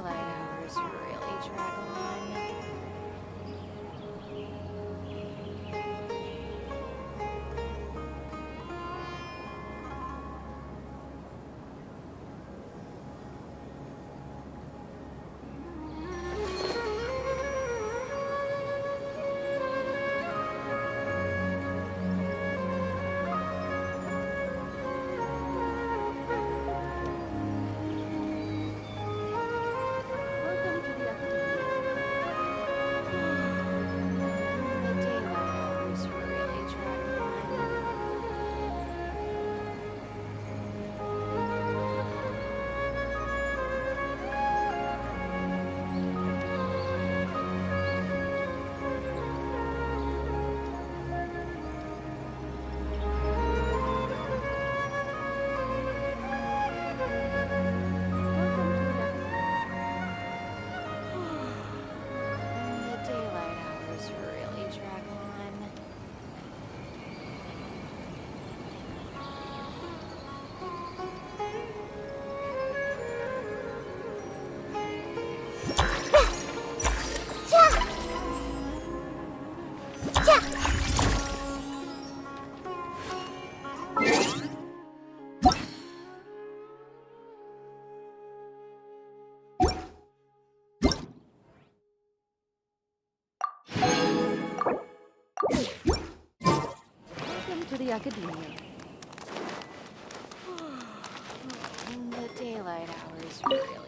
daylight hours really drag on. The daylight hours really drag on. The daylight hours really drag on. Welcome to the academia. The daylight hours really drag on.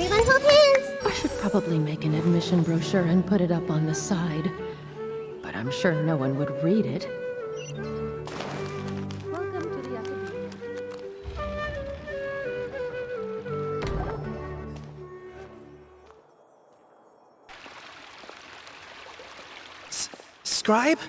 Everyone hold hands! I should probably make an admission brochure and put it up on the side. But I'm sure no one would read it. Welcome to the academia. Scribe?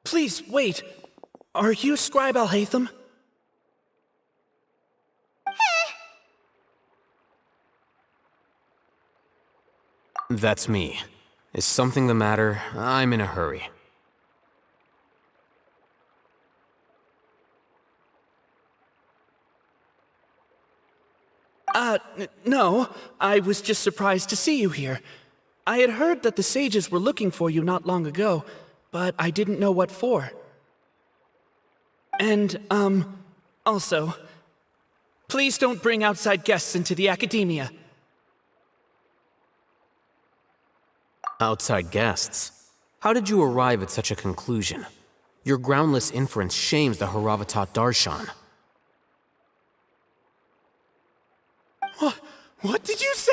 Please, wait. Are you Scribe Alhaitham? That's me. Is something the matter? I'm in a hurry. No. I was just surprised to see you here. I had heard that the sages were looking for you not long ago, but I didn't know what for. And, also, please don't bring outside guests into the academia. Outside guests? How did you arrive at such a conclusion? Your groundless inference shames the Haravatat Darshan. What did you say?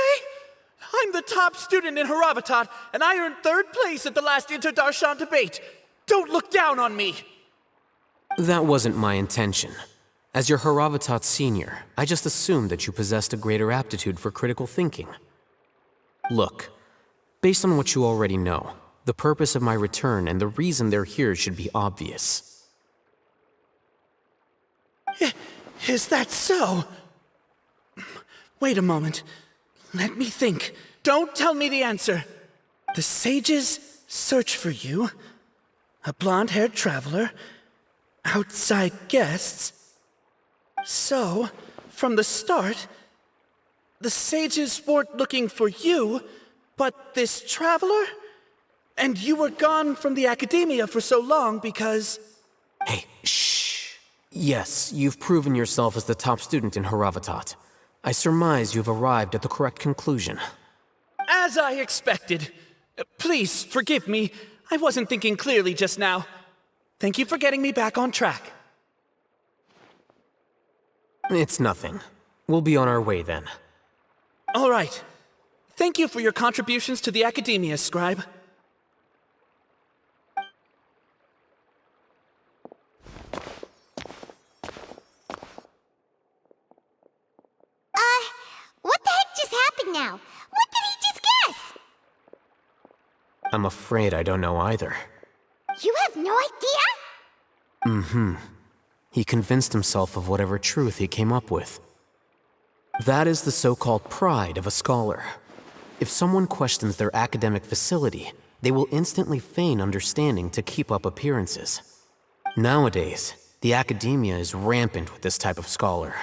I'm the top student in Haravatat, and I earned 3rd place at the last Inter-Darshan debate. Don't look down on me! That wasn't my intention. As your Haravatat senior, I just assumed that you possessed a greater aptitude for critical thinking. Look, based on what you already know, the purpose of my return and the reason they're here should be obvious. Is that so? Wait a moment. Let me think. Don't tell me the answer. The sages search for you. A blonde-haired traveler. Outside guests. So, from the start, the sages weren't looking for you, But this traveler? And you were gone from the academia for so long because... Hey, shh. Yes, you've proven yourself as the top student in Haravatat. I surmise you've arrived at the correct conclusion. As I expected. Please, forgive me. I wasn't thinking clearly just now. Thank you for getting me back on track. It's nothing. We'll be on our way then. All right. Thank you for your contributions to the academia, Scribe. What the heck just happened now? What did he just guess? I'm afraid I don't know either. You have no idea? He convinced himself of whatever truth he came up with. That is the so-called pride of a scholar. If someone questions their academic facility, they will instantly feign understanding to keep up appearances. Nowadays, the academia is rampant with this type of scholar.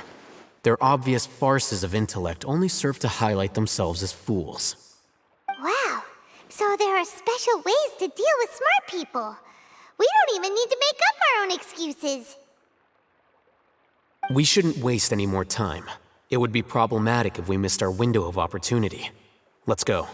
Their obvious farces of intellect only serve to highlight themselves as fools. Wow, so there are special ways to deal with smart people. We don't even need to make up our own excuses. We shouldn't waste any more time. It would be problematic if we missed our window of opportunity. Let's go.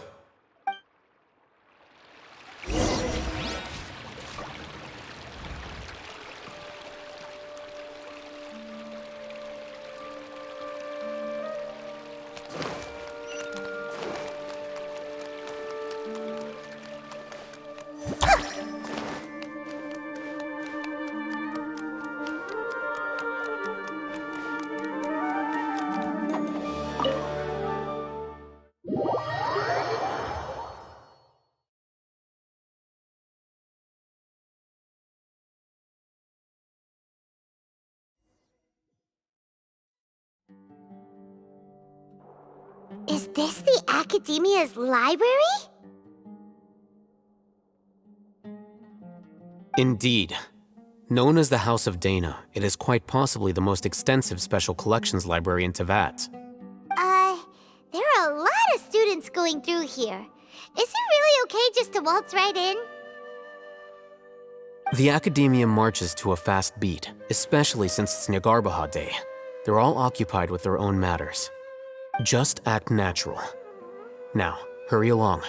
Is this the Academia's library? Indeed. Known as the House of Dana, it is quite possibly the most extensive special collections library in Teyvat. There are a lot of students going through here. Is it really okay just to waltz right in? The Academia marches to a fast beat, especially since it's Nagarbaha Day. They're all occupied with their own matters. Just act natural. Now, hurry along.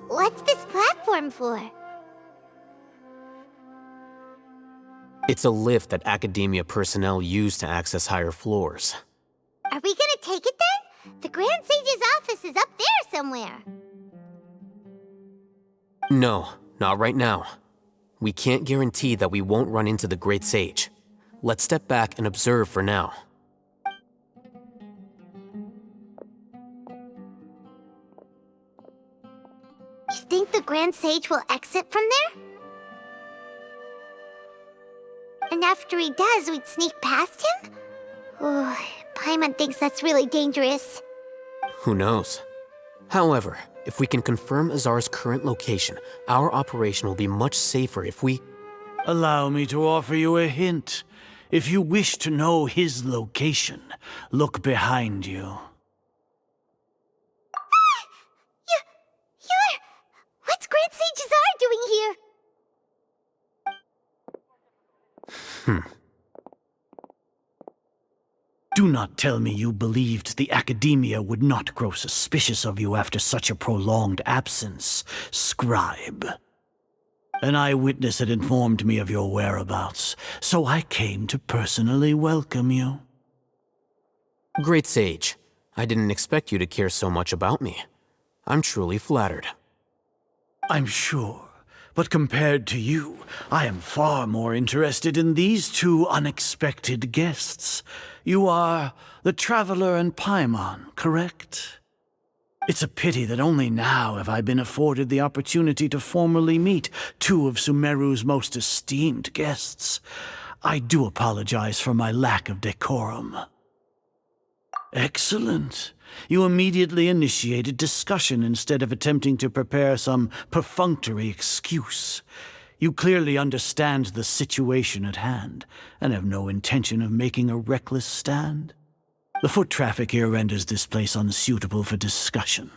What's this platform for? It's a lift that Academia personnel use to access higher floors. Are we gonna take it then? The Grand Sage's office is up there somewhere. No, not right now. We can't guarantee that we won't run into the Great Sage. Let's step back and observe for now. You think the Grand Sage will exit from there? And after he does, we'd sneak past him? Oh, Paimon thinks that's really dangerous. Who knows? However, if we can confirm Azar's current location, our operation will be much safer if we... Allow me to offer you a hint. If you wish to know his location, look behind you. What's Grand Sage Azar doing here? Do not tell me you believed the Academia would not grow suspicious of you after such a prolonged absence, Scribe. An eyewitness had informed me of your whereabouts, so I came to personally welcome you. Great Sage, I didn't expect you to care so much about me. I'm truly flattered. I'm sure, but compared to you, I am far more interested in these two unexpected guests. You are the Traveler and Paimon, correct? It's a pity that only now have I been afforded the opportunity to formally meet two of Sumeru's most esteemed guests. I do apologize for my lack of decorum. Excellent. You immediately initiated discussion instead of attempting to prepare some perfunctory excuse. You clearly understand the situation at hand, and have no intention of making a reckless stand. The foot traffic here renders this place unsuitable for discussion.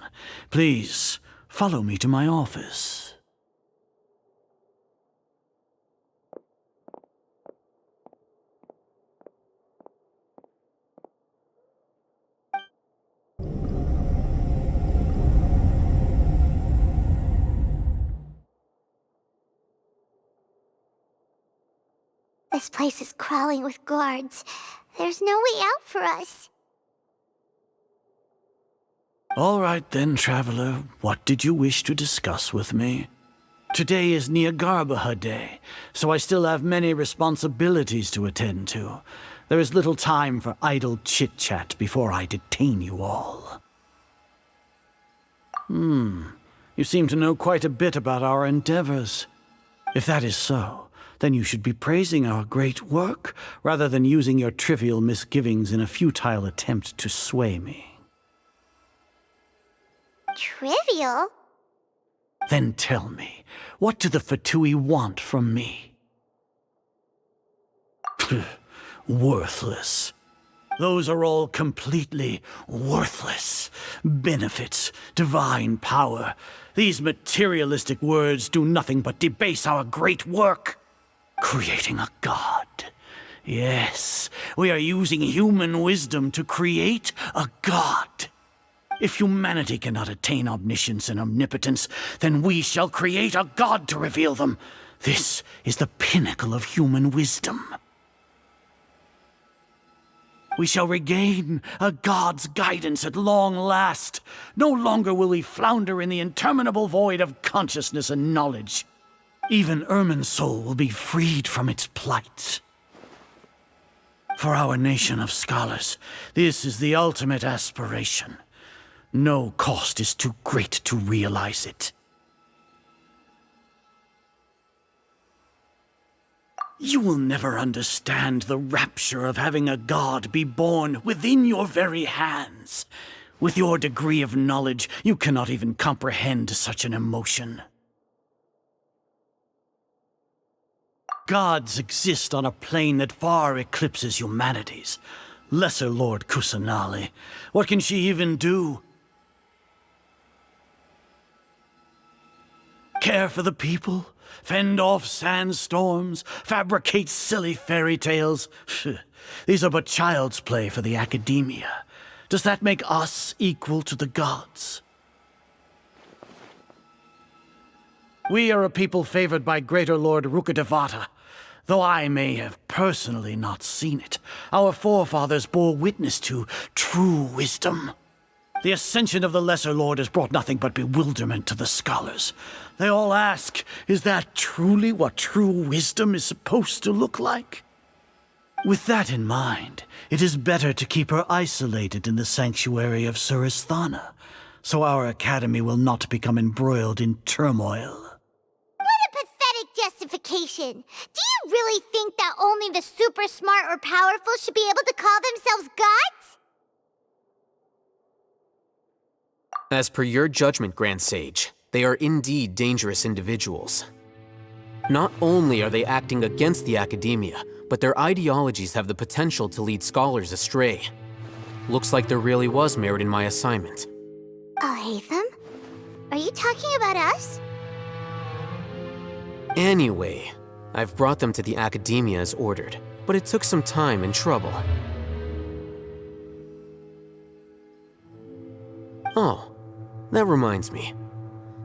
Please, follow me to my office. This place is crawling with guards. There's no way out for us. All right then, traveler. What did you wish to discuss with me? Today is Niagarbaha Day, so I still have many responsibilities to attend to. There is little time for idle chit-chat before I detain you all. You seem to know quite a bit about our endeavors. If that is so, then you should be praising our great work, rather than using your trivial misgivings in a futile attempt to sway me. Trivial? Then tell me, what do the Fatui want from me? Worthless. Those are all completely worthless. Benefits, divine power. These materialistic words do nothing but debase our great work. Creating a god. Yes, we are using human wisdom to create a god. If humanity cannot attain omniscience and omnipotence, then we shall create a god to reveal them. This is the pinnacle of human wisdom. We shall regain a god's guidance at long last. No longer will we flounder in the interminable void of consciousness and knowledge. Even Ermin's soul will be freed from its plight. For our nation of scholars, this is the ultimate aspiration. No cost is too great to realize it. You will never understand the rapture of having a god be born within your very hands. With your degree of knowledge, you cannot even comprehend such an emotion. Gods exist on a plane that far eclipses humanity's. Lesser Lord Kusanali, what can she even do? Care for the people? Fend off sandstorms? Fabricate silly fairy tales? These are but child's play for the academia. Does that make us equal to the gods? We are a people favored by Greater Lord Rukadevata. Though I may have personally not seen it, our forefathers bore witness to true wisdom. The ascension of the Lesser Lord has brought nothing but bewilderment to the scholars. They all ask, is that truly what true wisdom is supposed to look like? With that in mind, it is better to keep her isolated in the sanctuary of Suristhana, so our academy will not become embroiled in turmoil. What a pathetic justification! Do you really think that only the super smart or powerful should be able to call themselves gods? As per your judgment, Grand Sage, they are indeed dangerous individuals. Not only are they acting against the academia, but their ideologies have the potential to lead scholars astray. Looks like there really was merit in my assignment. Oh, Hatham? Are you talking about us? Anyway, I've brought them to the academia as ordered, but it took some time and trouble. Oh, that reminds me.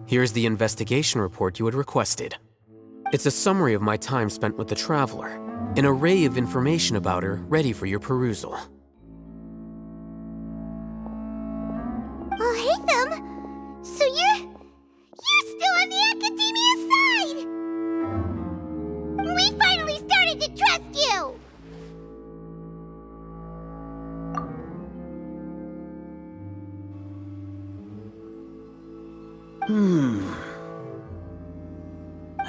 Here's the investigation report you had requested. It's a summary of my time spent with the Traveler, an array of information about her ready for your perusal. Oh, Hatham! So you're still on the academia side! We finally started to trust you!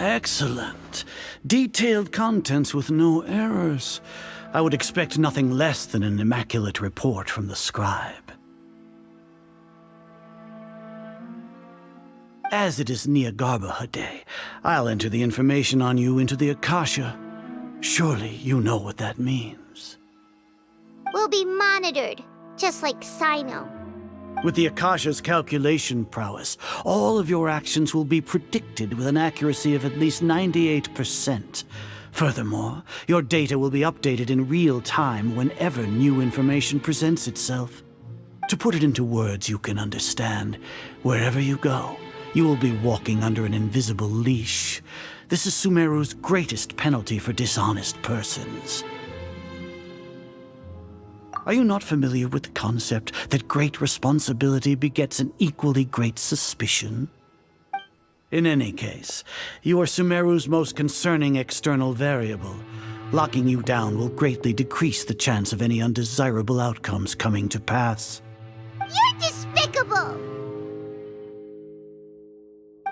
Excellent. Detailed contents with no errors. I would expect nothing less than an immaculate report from the scribe. As it is Niagarbaha Day, I'll enter the information on you into the Akasha. Surely you know what that means. We'll be monitored, just like Sino. With the Akasha's calculation prowess, all of your actions will be predicted with an accuracy of at least 98%. Furthermore, your data will be updated in real time whenever new information presents itself. To put it into words you can understand, wherever you go, you will be walking under an invisible leash. This is Sumeru's greatest penalty for dishonest persons. Are you not familiar with the concept that great responsibility begets an equally great suspicion? In any case, you are Sumeru's most concerning external variable. Locking you down will greatly decrease the chance of any undesirable outcomes coming to pass. You're despicable!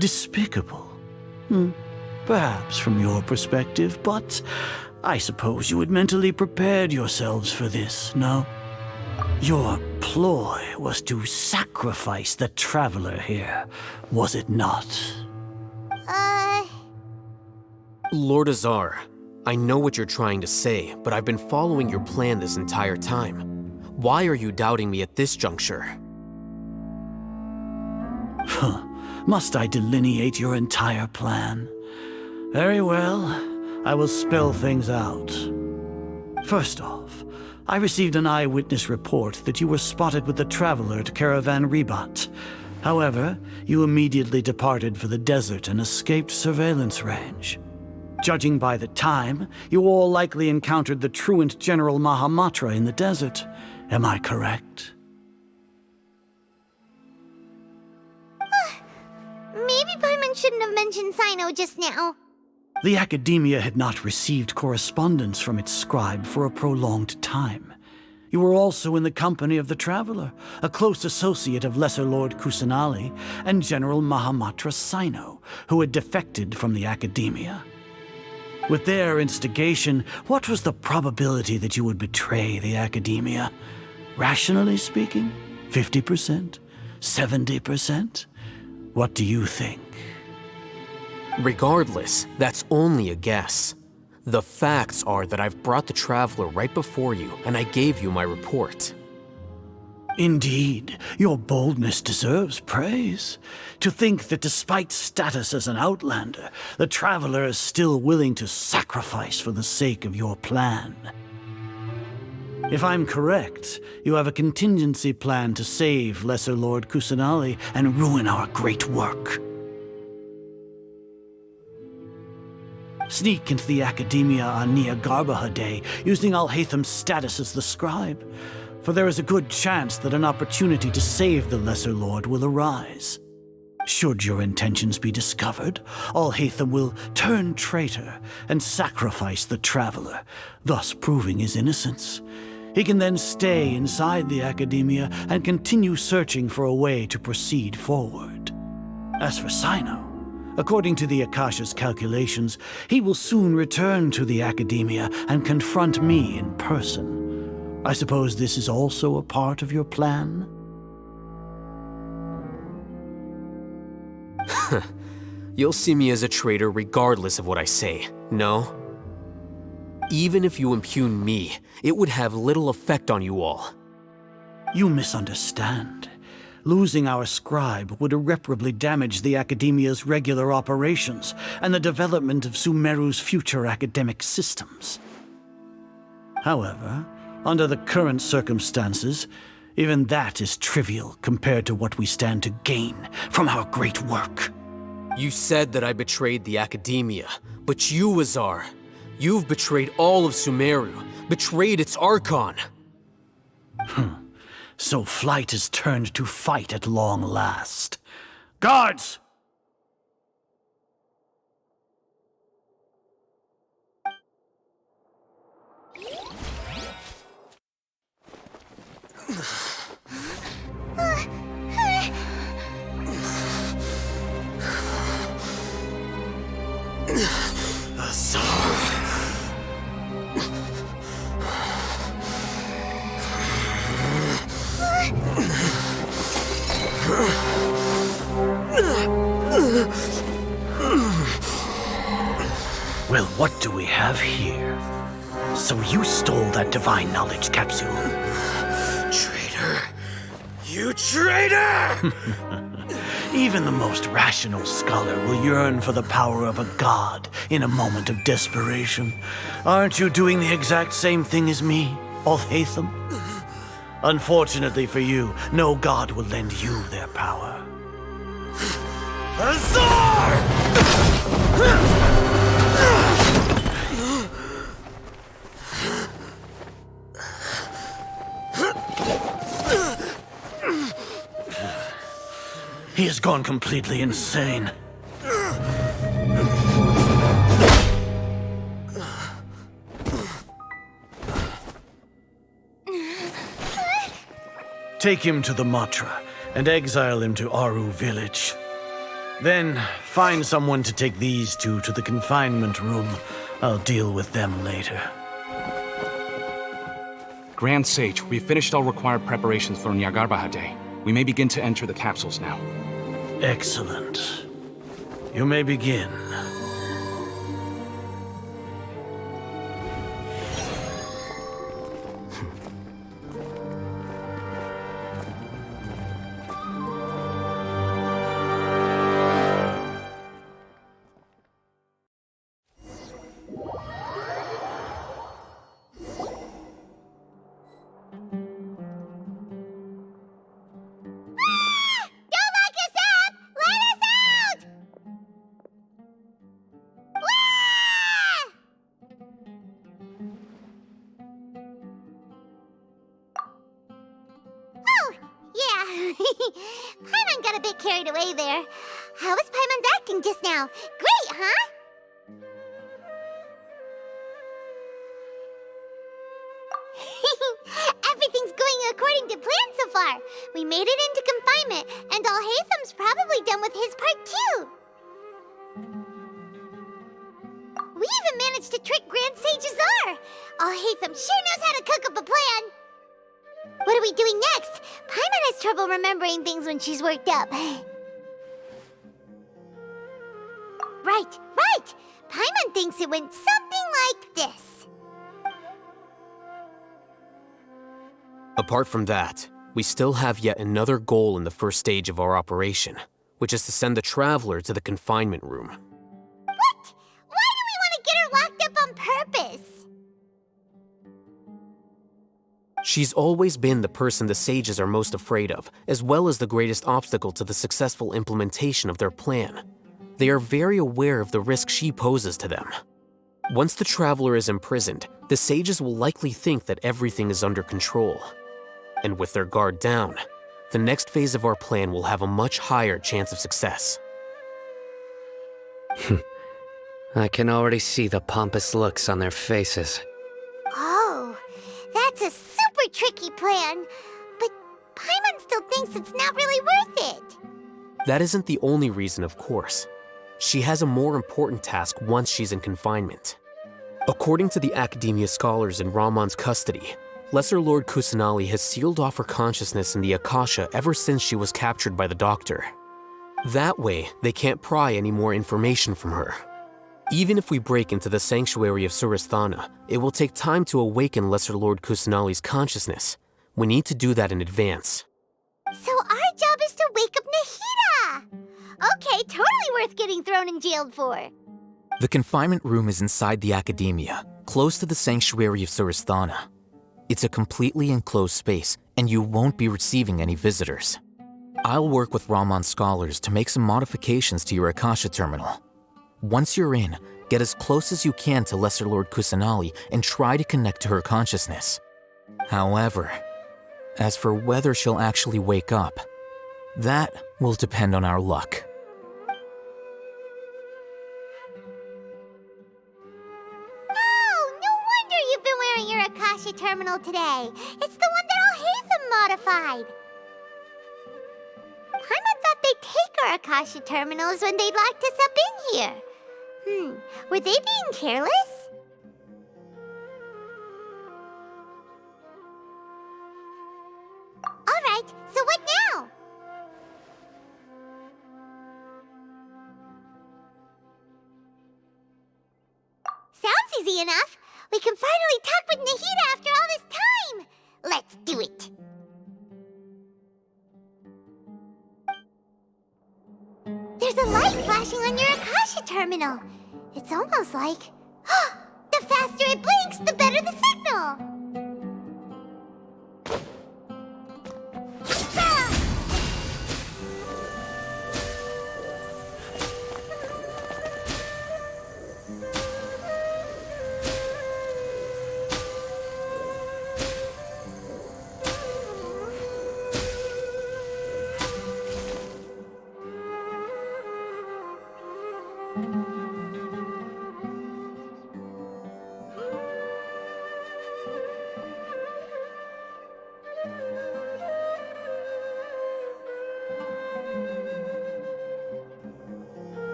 Despicable? Perhaps from your perspective, but I suppose you had mentally prepared yourselves for this, no? Your ploy was to sacrifice the traveler here, was it not? Lord Azar, I know what you're trying to say, but I've been following your plan this entire time. Why are you doubting me at this juncture? Must I delineate your entire plan? Very well, I will spell things out. First off, I received an eyewitness report that you were spotted with the traveler at Caravan Ribat. However, you immediately departed for the desert and escaped surveillance range. Judging by the time, you all likely encountered the truant General Mahamatra in the desert. Am I correct? Maybe Paimon shouldn't have mentioned Sino just now. The Academia had not received correspondence from its scribe for a prolonged time. You were also in the company of the Traveler, a close associate of Lesser Lord Kusanali and General Mahamatra Sino, who had defected from the Academia. With their instigation, what was the probability that you would betray the Academia? Rationally speaking, 50%? 70%? What do you think? Regardless, that's only a guess. The facts are that I've brought the Traveler right before you, and I gave you my report. Indeed, your boldness deserves praise. To think that despite status as an outlander, the Traveler is still willing to sacrifice for the sake of your plan. If I'm correct, you have a contingency plan to save Lesser Lord Kusanali and ruin our great work. Sneak into the Academia on Niagarbaha Day, using Alhaitham's status as the scribe, for there is a good chance that an opportunity to save the Lesser Lord will arise. Should your intentions be discovered, Alhaitham will turn traitor and sacrifice the Traveler, thus proving his innocence. He can then stay inside the Academia and continue searching for a way to proceed forward. As for Sino, according to the Akasha's calculations, he will soon return to the Academia and confront me in person. I suppose this is also a part of your plan? You'll see me as a traitor regardless of what I say, no? Even if you impugn me, it would have little effect on you all. You misunderstand. Losing our scribe would irreparably damage the Academia's regular operations and the development of Sumeru's future academic systems. However, under the current circumstances, even that is trivial compared to what we stand to gain from our great work. You said that I betrayed the Academia, but you, Azar, you've betrayed all of Sumeru, betrayed its Archon. So flight has turned to fight at long last. Guards! Well, what do we have here? So you stole that divine knowledge capsule. Traitor! You traitor! Even the most rational scholar will yearn for the power of a god in a moment of desperation. Aren't you doing the exact same thing as me, Alhaitham? Unfortunately for you, no god will lend you their power. Azar! He has gone completely insane. Take him to the Matra and exile him to Aru village. Then find someone to take these two to the confinement room. I'll deal with them later. Grand Sage, we've finished all required preparations for Nyargarbaha Day. We may begin to enter the capsules now. Excellent. You may begin. Don't lock us up! Let us out! Oh, yeah. Paimon got a bit carried away there. How was Paimon acting just now? Great, huh? Everything's going according to plan so far. We made it into confinement, and Alhaitham's probably done with his part too. We even managed to trick Grand Sage Azar. Alhaitham sure knows how to cook up a plan. What are we doing next? Paimon has trouble remembering things when she's worked up. Right. Paimon thinks it went something like this. Apart from that, we still have yet another goal in the first stage of our operation, which is to send the Traveler to the confinement room. What? Why do we want to get her locked up on purpose? She's always been the person the sages are most afraid of, as well as the greatest obstacle to the successful implementation of their plan. They are very aware of the risk she poses to them. Once the Traveler is imprisoned, the sages will likely think that everything is under control. And with their guard down, the next phase of our plan will have a much higher chance of success. I can already see the pompous looks on their faces. Oh, that's a super tricky plan. But Paimon still thinks it's not really worth it. That isn't the only reason, of course. She has a more important task once she's in confinement. According to the academia scholars in Ramon's custody, Lesser Lord Kusanali has sealed off her consciousness in the Akasha ever since she was captured by the Doctor. That way, they can't pry any more information from her. Even if we break into the sanctuary of Surasthana, it will take time to awaken Lesser Lord Kusanali's consciousness. We need to do that in advance. So our job is to wake up Nahida! Okay, totally worth getting thrown and jailed for. The confinement room is inside the academia, close to the sanctuary of Surasthana. It's a completely enclosed space, and you won't be receiving any visitors. I'll work with Ramon's scholars to make some modifications to your Akasha terminal. Once you're in, get as close as you can to Lesser Lord Kusanali and try to connect to her consciousness. However, as for whether she'll actually wake up, that will depend on our luck. Your Akasha terminal today. It's the one that Alhaitham modified. Paimon thought they'd take our Akasha terminals when they locked us up in here. Were they being careless? Alright, so what now? Sounds easy enough. We can finally talk with Nahida after all this time. Let's do it. There's a light flashing on your Akasha terminal. It's almost like... the faster it blinks, the better the signal!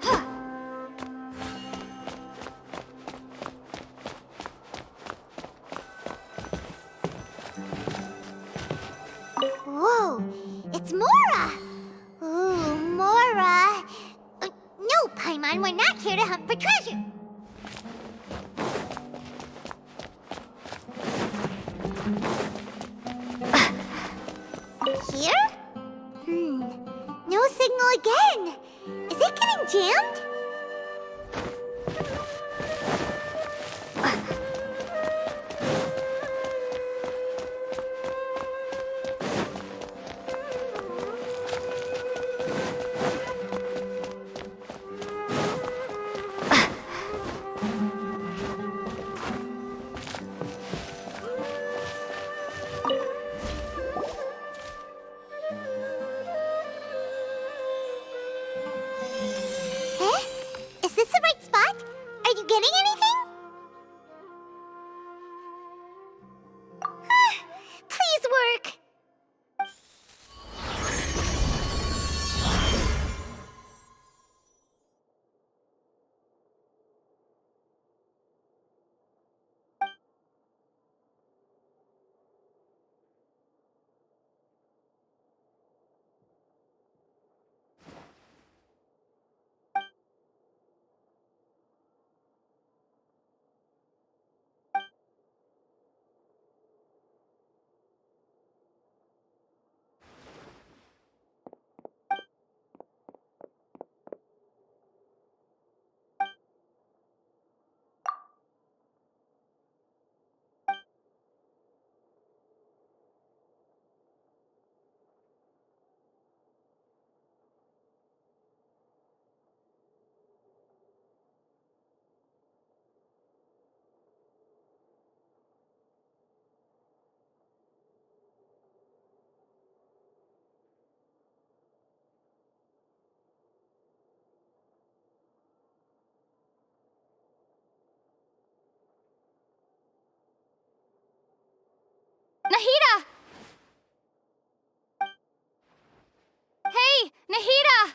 Ah! Whoa, it's Mora! Ooh, Mora! No, Paimon, we're not here to hunt for treasure! Here? No signal again! Is it getting jammed? Is this the right spot? Are you getting anything? Please work! Nahida! Hey, Nahida!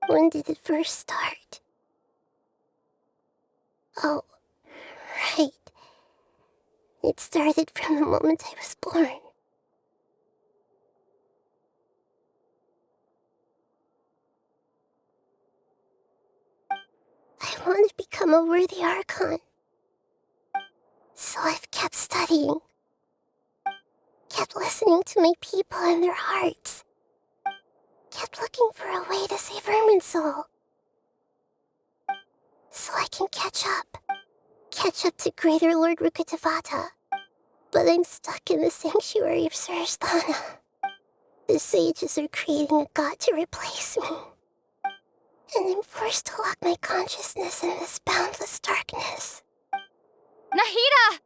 When did it first start? Oh, right. It started from the moment I was born. I want to become a worthy Archon. So I've kept studying. Kept listening to my people and their hearts. Kept looking for a way to save Irminsul. So I can catch up. Catch up to Greater Lord Rukkhadevata. But I'm stuck in the sanctuary of Surasthana. The sages are creating a god to replace me. and I'm forced to lock my consciousness in this boundless darkness. Nahida!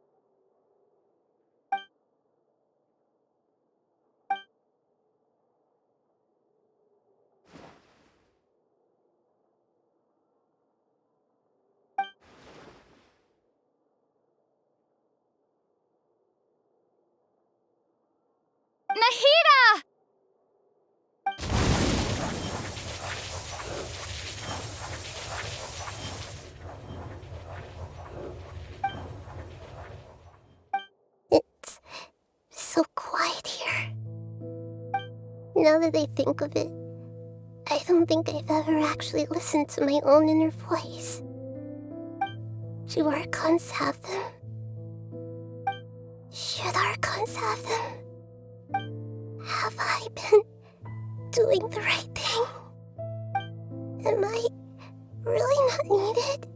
Nahida! It's so quiet here. Now that I think of it, I don't think I've ever actually listened to my own inner voice. Do Archons have them? Should Archons have them? Have I been doing the right thing? Am I really not needed?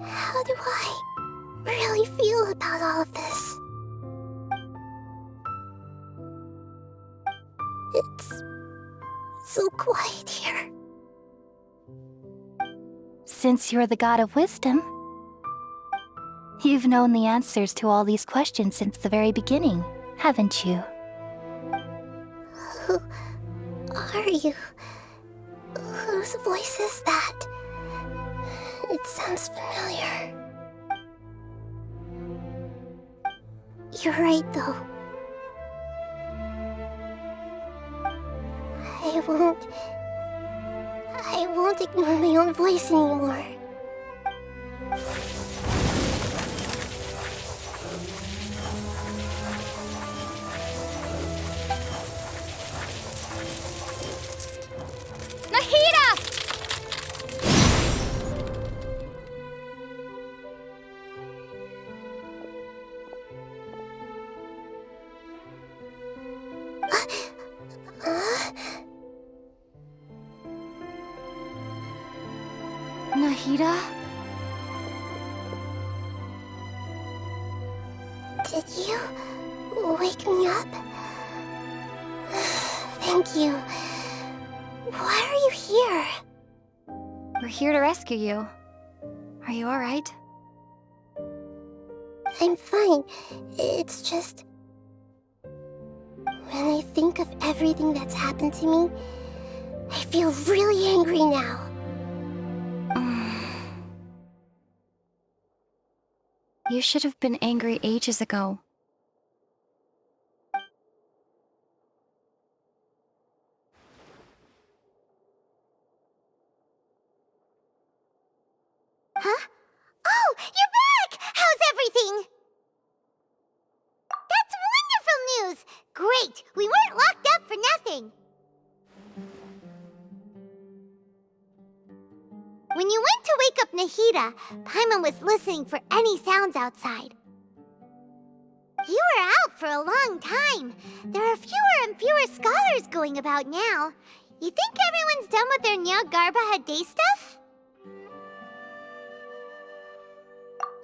How do I really feel about all of this? It's so quiet here. Since you're the god of wisdom, you've known the answers to all these questions since the very beginning, haven't you? Who are you? Whose voice is that? It sounds familiar. You're right, though. I won't ignore my own voice anymore. Nahida! Nahida? Did you wake me up? Thank you. Why are you here? We're here to rescue you. Are you alright? I'm fine. It's just... when I think of everything that's happened to me, I feel really angry now. You should have been angry ages ago. Huh? Oh, you're back! How's everything? That's wonderful news! Great! We weren't locked up for nothing! When you went to wake up Nahida, Paimon was listening for any sounds outside. You were out for a long time. There are fewer and fewer scholars going about now. You think everyone's done with their Nyagarbha Day stuff?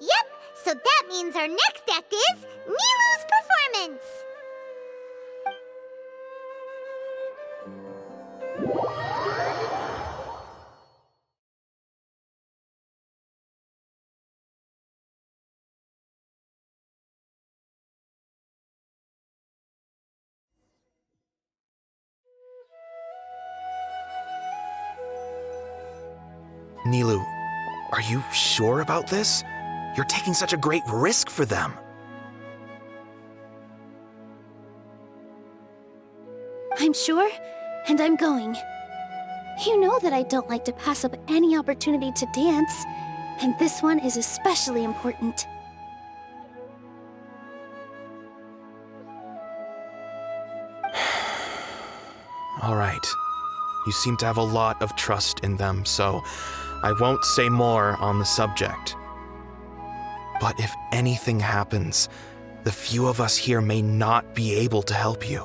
Yep, so that means our next act is Nilu's performance! Nilu, are you sure about this? You're taking such a great risk for them. I'm sure, and I'm going. You know that I don't like to pass up any opportunity to dance, and this one is especially important. All right. You seem to have a lot of trust in them, so I won't say more on the subject. But if anything happens, the few of us here may not be able to help you.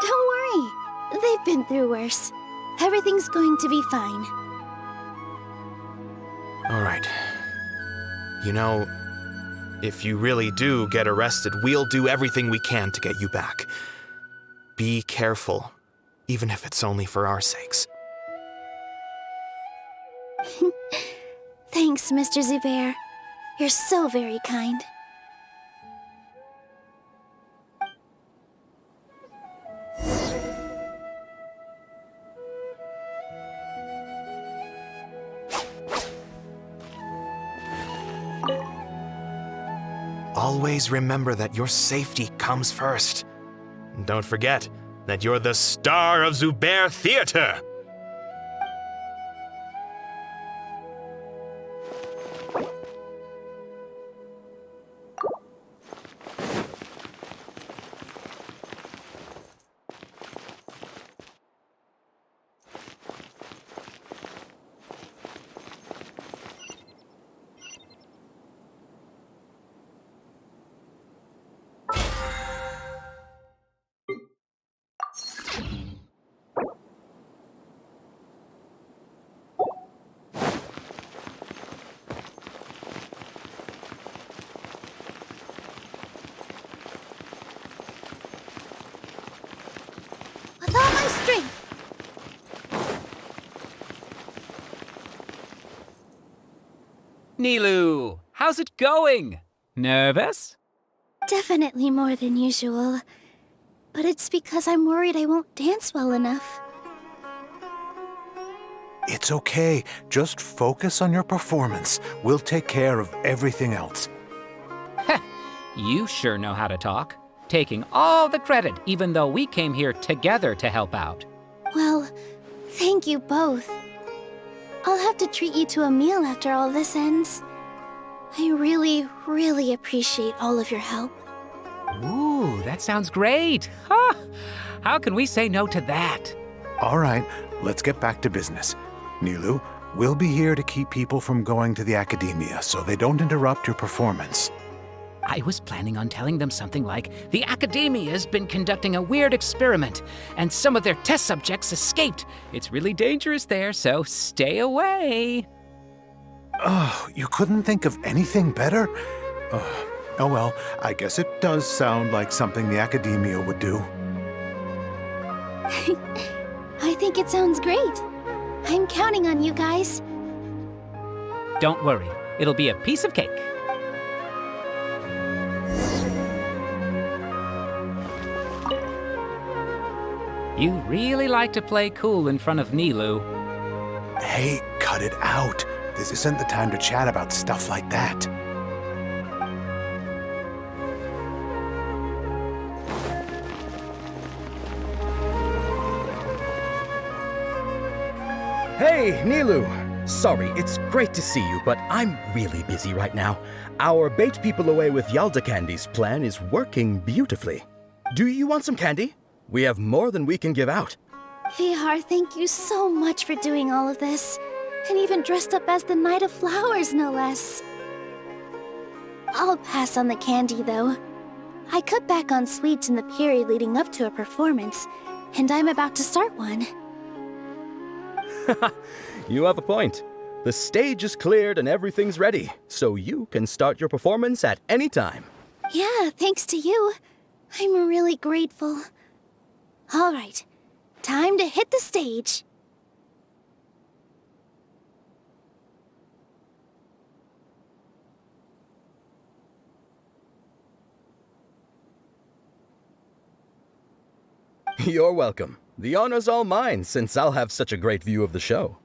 Don't worry. They've been through worse. Everything's going to be fine. All right. You know, if you really do get arrested, we'll do everything we can to get you back. Be careful, even if it's only for our sakes. Thanks, Mr. Zubair. You're so very kind. Always remember that your safety comes first. And don't forget that you're the star of Zubair Theater! With all my strength! Nilu, how's it going? Nervous? Definitely more than usual. But it's because I'm worried I won't dance well enough. It's okay. Just focus on your performance. We'll take care of everything else. You sure know how to talk. Taking all the credit, even though we came here together to help out. Well, thank you both. I'll have to treat you to a meal after all this ends. I really, really appreciate all of your help. Ooh, that sounds great. Ha! How can we say no to that? All right, let's get back to business. Nilu, we'll be here to keep people from going to the academia so they don't interrupt your performance. I was planning on telling them something like, the Academia's been conducting a weird experiment, and some of their test subjects escaped. It's really dangerous there, so stay away. Oh, you couldn't think of anything better? Oh well, I guess it does sound like something the Academia would do. I think it sounds great. I'm counting on you guys. Don't worry, it'll be a piece of cake. You really like to play cool in front of Nilu. Hey, cut it out. This isn't the time to chat about stuff like that. Hey, Nilu! Sorry, it's great to see you, but I'm really busy right now. Our Bait People Away with Yalda Candies plan is working beautifully. Do you want some candy? We have more than we can give out. Vihar, thank you so much for doing all of this. And even dressed up as the Knight of Flowers, no less. I'll pass on the candy, though. I cut back on sweets in the period leading up to a performance, and I'm about to start one. You have a point. The stage is cleared and everything's ready, so you can start your performance at any time. Yeah, thanks to you. I'm really grateful. All right, time to hit the stage. You're welcome. The honor's all mine, since I'll have such a great view of the show.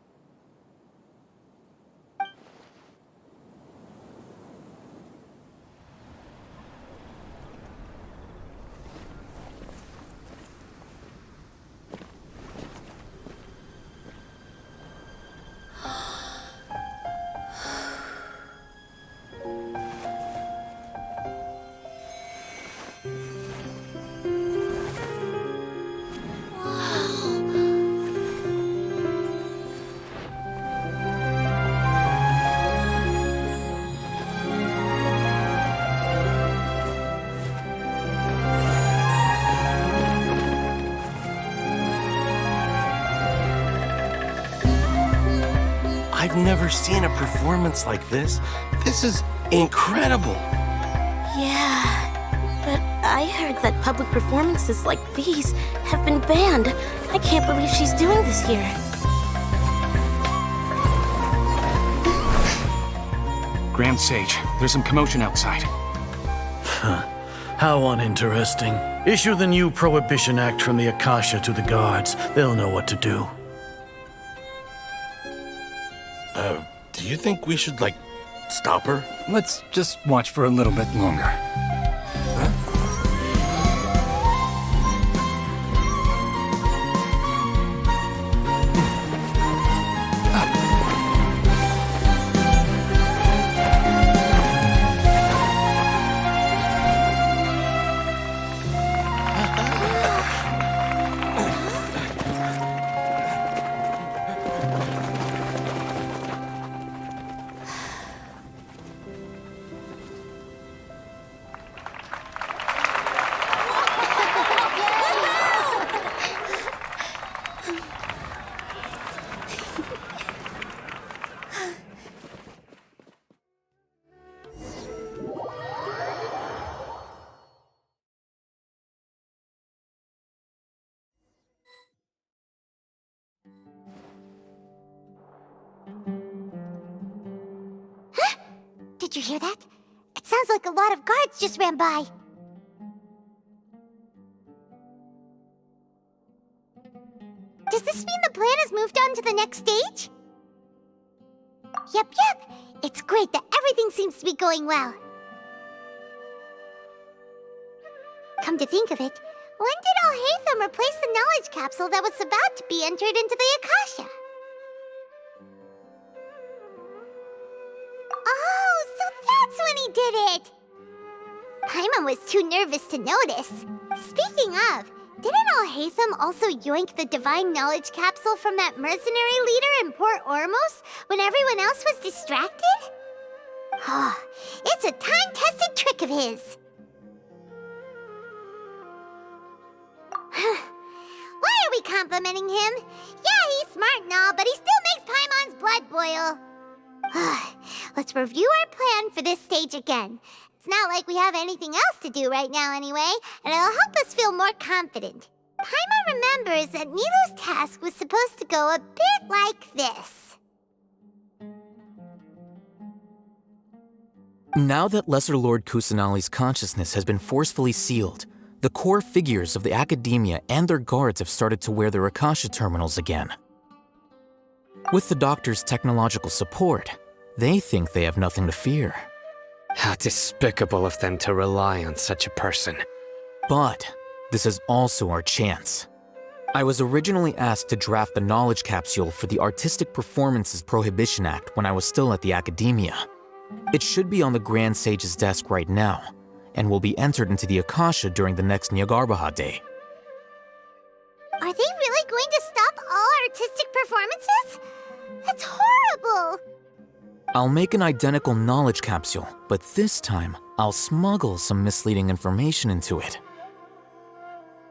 I've never seen a performance like this. This is incredible. Yeah, but I heard that public performances like these have been banned. I can't believe she's doing this here. Grand Sage, there's some commotion outside. How uninteresting. Issue the new Prohibition Act from the Akasha to the guards. They'll know what to do. Do you think we should, stop her? Let's just watch for a little bit longer. Did you hear that? It sounds like a lot of guards just ran by. Does this mean the plan has moved on to the next stage? Yep. It's great that everything seems to be going well. Come to think of it, when did Alhaitham replace the knowledge capsule that was about to be entered into the Akasha? Oh, so that's when he did it! Paimon was too nervous to notice. Speaking of, didn't Alhaitham also yoink the divine knowledge capsule from that mercenary leader in Port Ormos when everyone else was distracted? It's a time-tested trick of his. Why are we complimenting him? Yeah, he's smart and all, but he still makes Paimon's blood boil. Let's review our plan for this stage again. It's not like we have anything else to do right now anyway, and it'll help us feel more confident. Paimon remembers that Nilu's task was supposed to go a bit like this. Now that Lesser Lord Kusanali's consciousness has been forcefully sealed, the core figures of the Academia and their guards have started to wear their Akasha terminals again. With the Doctor's technological support, they think they have nothing to fear. How despicable of them to rely on such a person. But this is also our chance. I was originally asked to draft the knowledge capsule for the Artistic Performances Prohibition Act when I was still at the Academia. It should be on the Grand Sage's desk right now, and will be entered into the Akasha during the next Nyargarbaha Day. Are they really going to stop all artistic performances? That's horrible! I'll make an identical knowledge capsule, but this time, I'll smuggle some misleading information into it.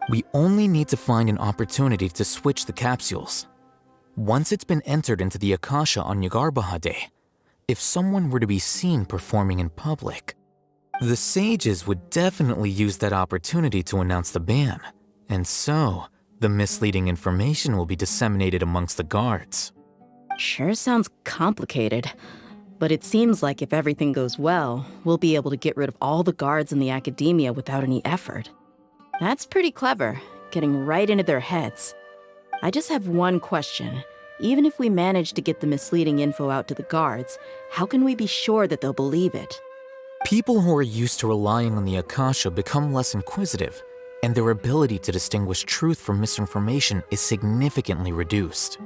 We only need to find an opportunity to switch the capsules. Once it's been entered into the Akasha on Nyargarbaha Day, if someone were to be seen performing in public, the sages would definitely use that opportunity to announce the ban, and so the misleading information will be disseminated amongst the guards. Sure sounds complicated, but it seems like if everything goes well, we'll be able to get rid of all the guards in the Academia without any effort. That's pretty clever, getting right into their heads. I just have one question. Even if we manage to get the misleading info out to the guards, how can we be sure that they'll believe it? People who are used to relying on the Akasha become less inquisitive, and their ability to distinguish truth from misinformation is significantly reduced.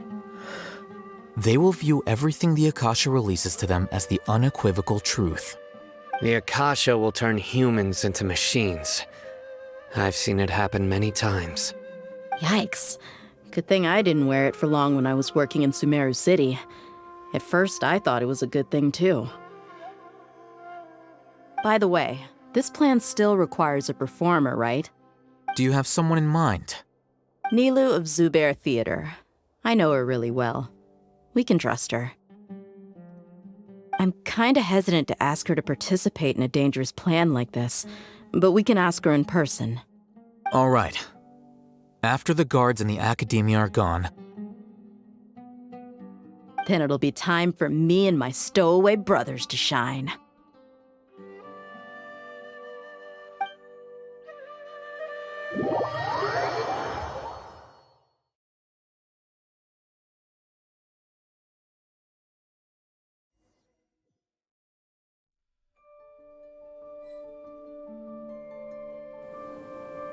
They will view everything the Akasha releases to them as the unequivocal truth. The Akasha will turn humans into machines. I've seen it happen many times. Yikes. Good thing I didn't wear it for long when I was working in Sumeru City. At first, I thought it was a good thing too. By the way, this plan still requires a performer, right? Do you have someone in mind? Nilu of Zubair Theater. I know her really well. We can trust her. I'm kinda hesitant to ask her to participate in a dangerous plan like this, but we can ask her in person. All right. After the guards and the academia are gone, Then it'll be time for me and my stowaway brothers to shine.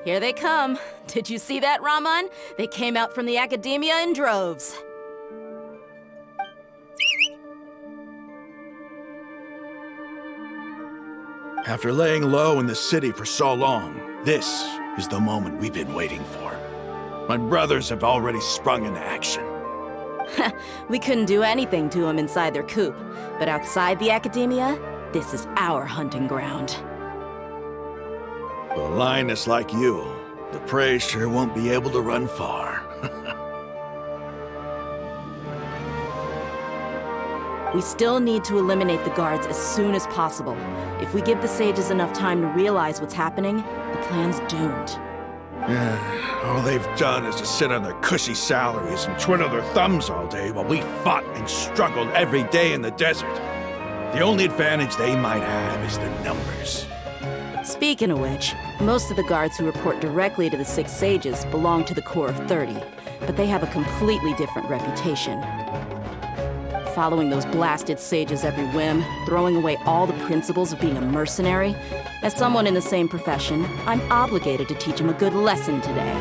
Here they come. Did you see that, Raman? They came out from the academia in droves. After laying low in the city for so long, this is the moment we've been waiting for. My brothers have already sprung into action. We couldn't do anything to them inside their coop, but outside the academia, this is our hunting ground. With a lioness like you, the prey sure won't be able to run far. We still need to eliminate the guards as soon as possible. If we give the sages enough time to realize what's happening, the plan's doomed. All they've done is to sit on their cushy salaries and twiddle their thumbs all day while we fought and struggled every day in the desert. The only advantage they might have is their numbers. Speaking of which, most of the guards who report directly to the Six Sages belong to the Corps of 30, but they have a completely different reputation. Following those blasted sages every whim, throwing away all the principles of being a mercenary. As someone in the same profession, I'm obligated to teach them a good lesson today.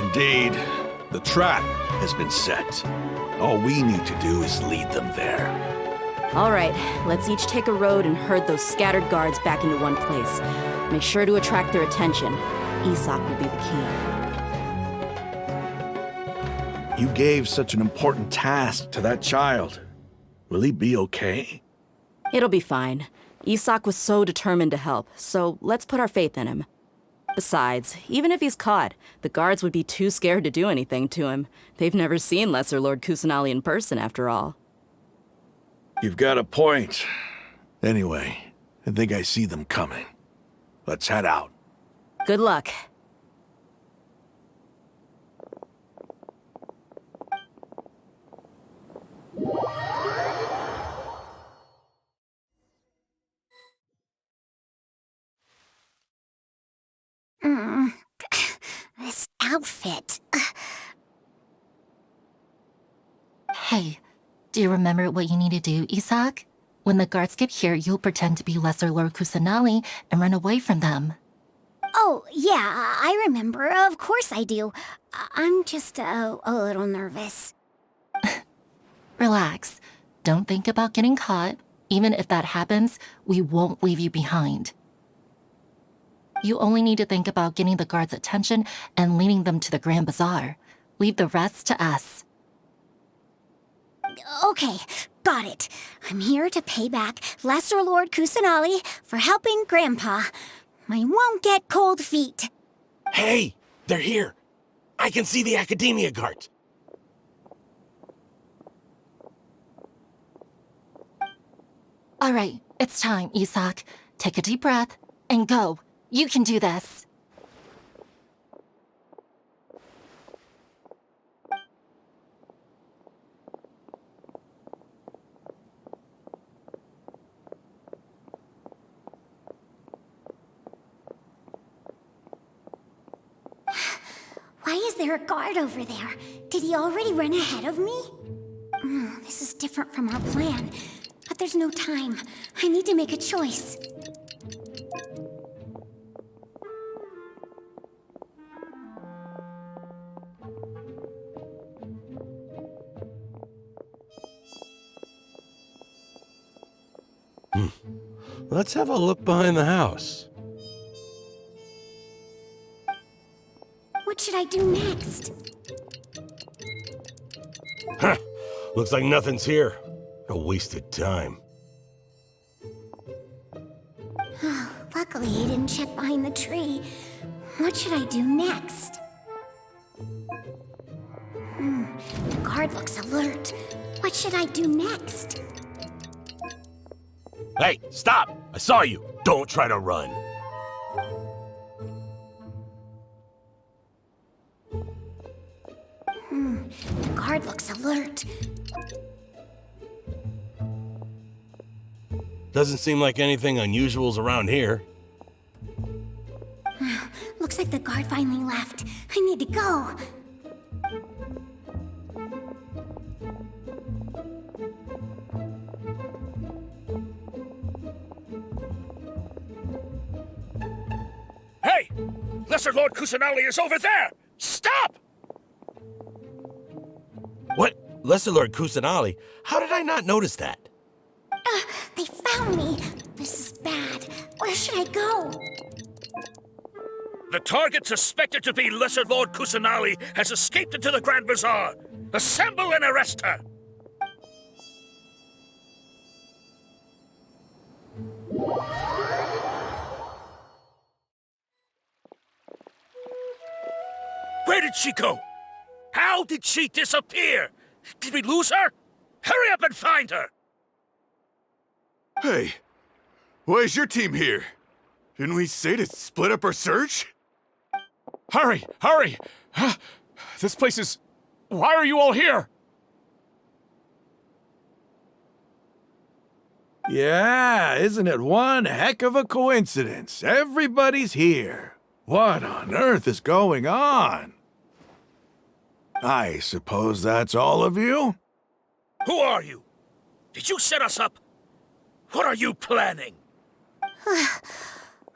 Indeed, the trap has been set. All we need to do is lead them there. All right, let's each take a road and herd those scattered guards back into one place. Make sure to attract their attention. Isak will be the key. You gave such an important task to that child. Will he be okay? It'll be fine. Isak was so determined to help, so let's put our faith in him. Besides, even if he's caught, the guards would be too scared to do anything to him. They've never seen Lesser Lord Kusanali in person, after all. You've got a point. Anyway, I think I see them coming. Let's head out. Good luck. This outfit. Hey, do you remember what you need to do, Isak? When the guards get here, you'll pretend to be Lesser Lord Kusanali and run away from them. Oh, yeah, I remember. Of course I do. I'm just a little nervous. Relax. Don't think about getting caught. Even if that happens, we won't leave you behind. You only need to think about getting the guards' attention and leading them to the Grand Bazaar. Leave the rest to us. Okay, got it. I'm here to pay back Lesser Lord Kusanali for helping Grandpa. I won't get cold feet. Hey, they're here. I can see the academia guards. All right, it's time, Isak. Take a deep breath and go. You can do this. Why is there a guard over there? Did he already run ahead of me? This is different from our plan. But there's no time. I need to make a choice. Let's have a look behind the house. What should I do next? Huh. Looks like nothing's here. A wasted time. Luckily, he didn't check behind the tree. What should I do next? The guard looks alert. What should I do next? Hey, stop! I saw you. Don't try to run. The guard looks alert. Doesn't seem like anything unusual's around here. Looks like the guard finally left. I need to go. Hey! Lesser Lord Kusanali is over there! Stop! What? Lesser Lord Kusanali? How did I not notice that? They found me. This is bad. Where should I go? The target suspected to be Lesser Lord Kusanali has escaped into the Grand Bazaar. Assemble and arrest her! Where did she go? How did she disappear? Did we lose her? Hurry up and find her! Hey, why is your team here? Didn't we say to split up our search? Hurry! Hurry! This place is... Why are you all here? Yeah, isn't it one heck of a coincidence? Everybody's here. What on earth is going on? I suppose that's all of you? Who are you? Did you set us up? What are you planning?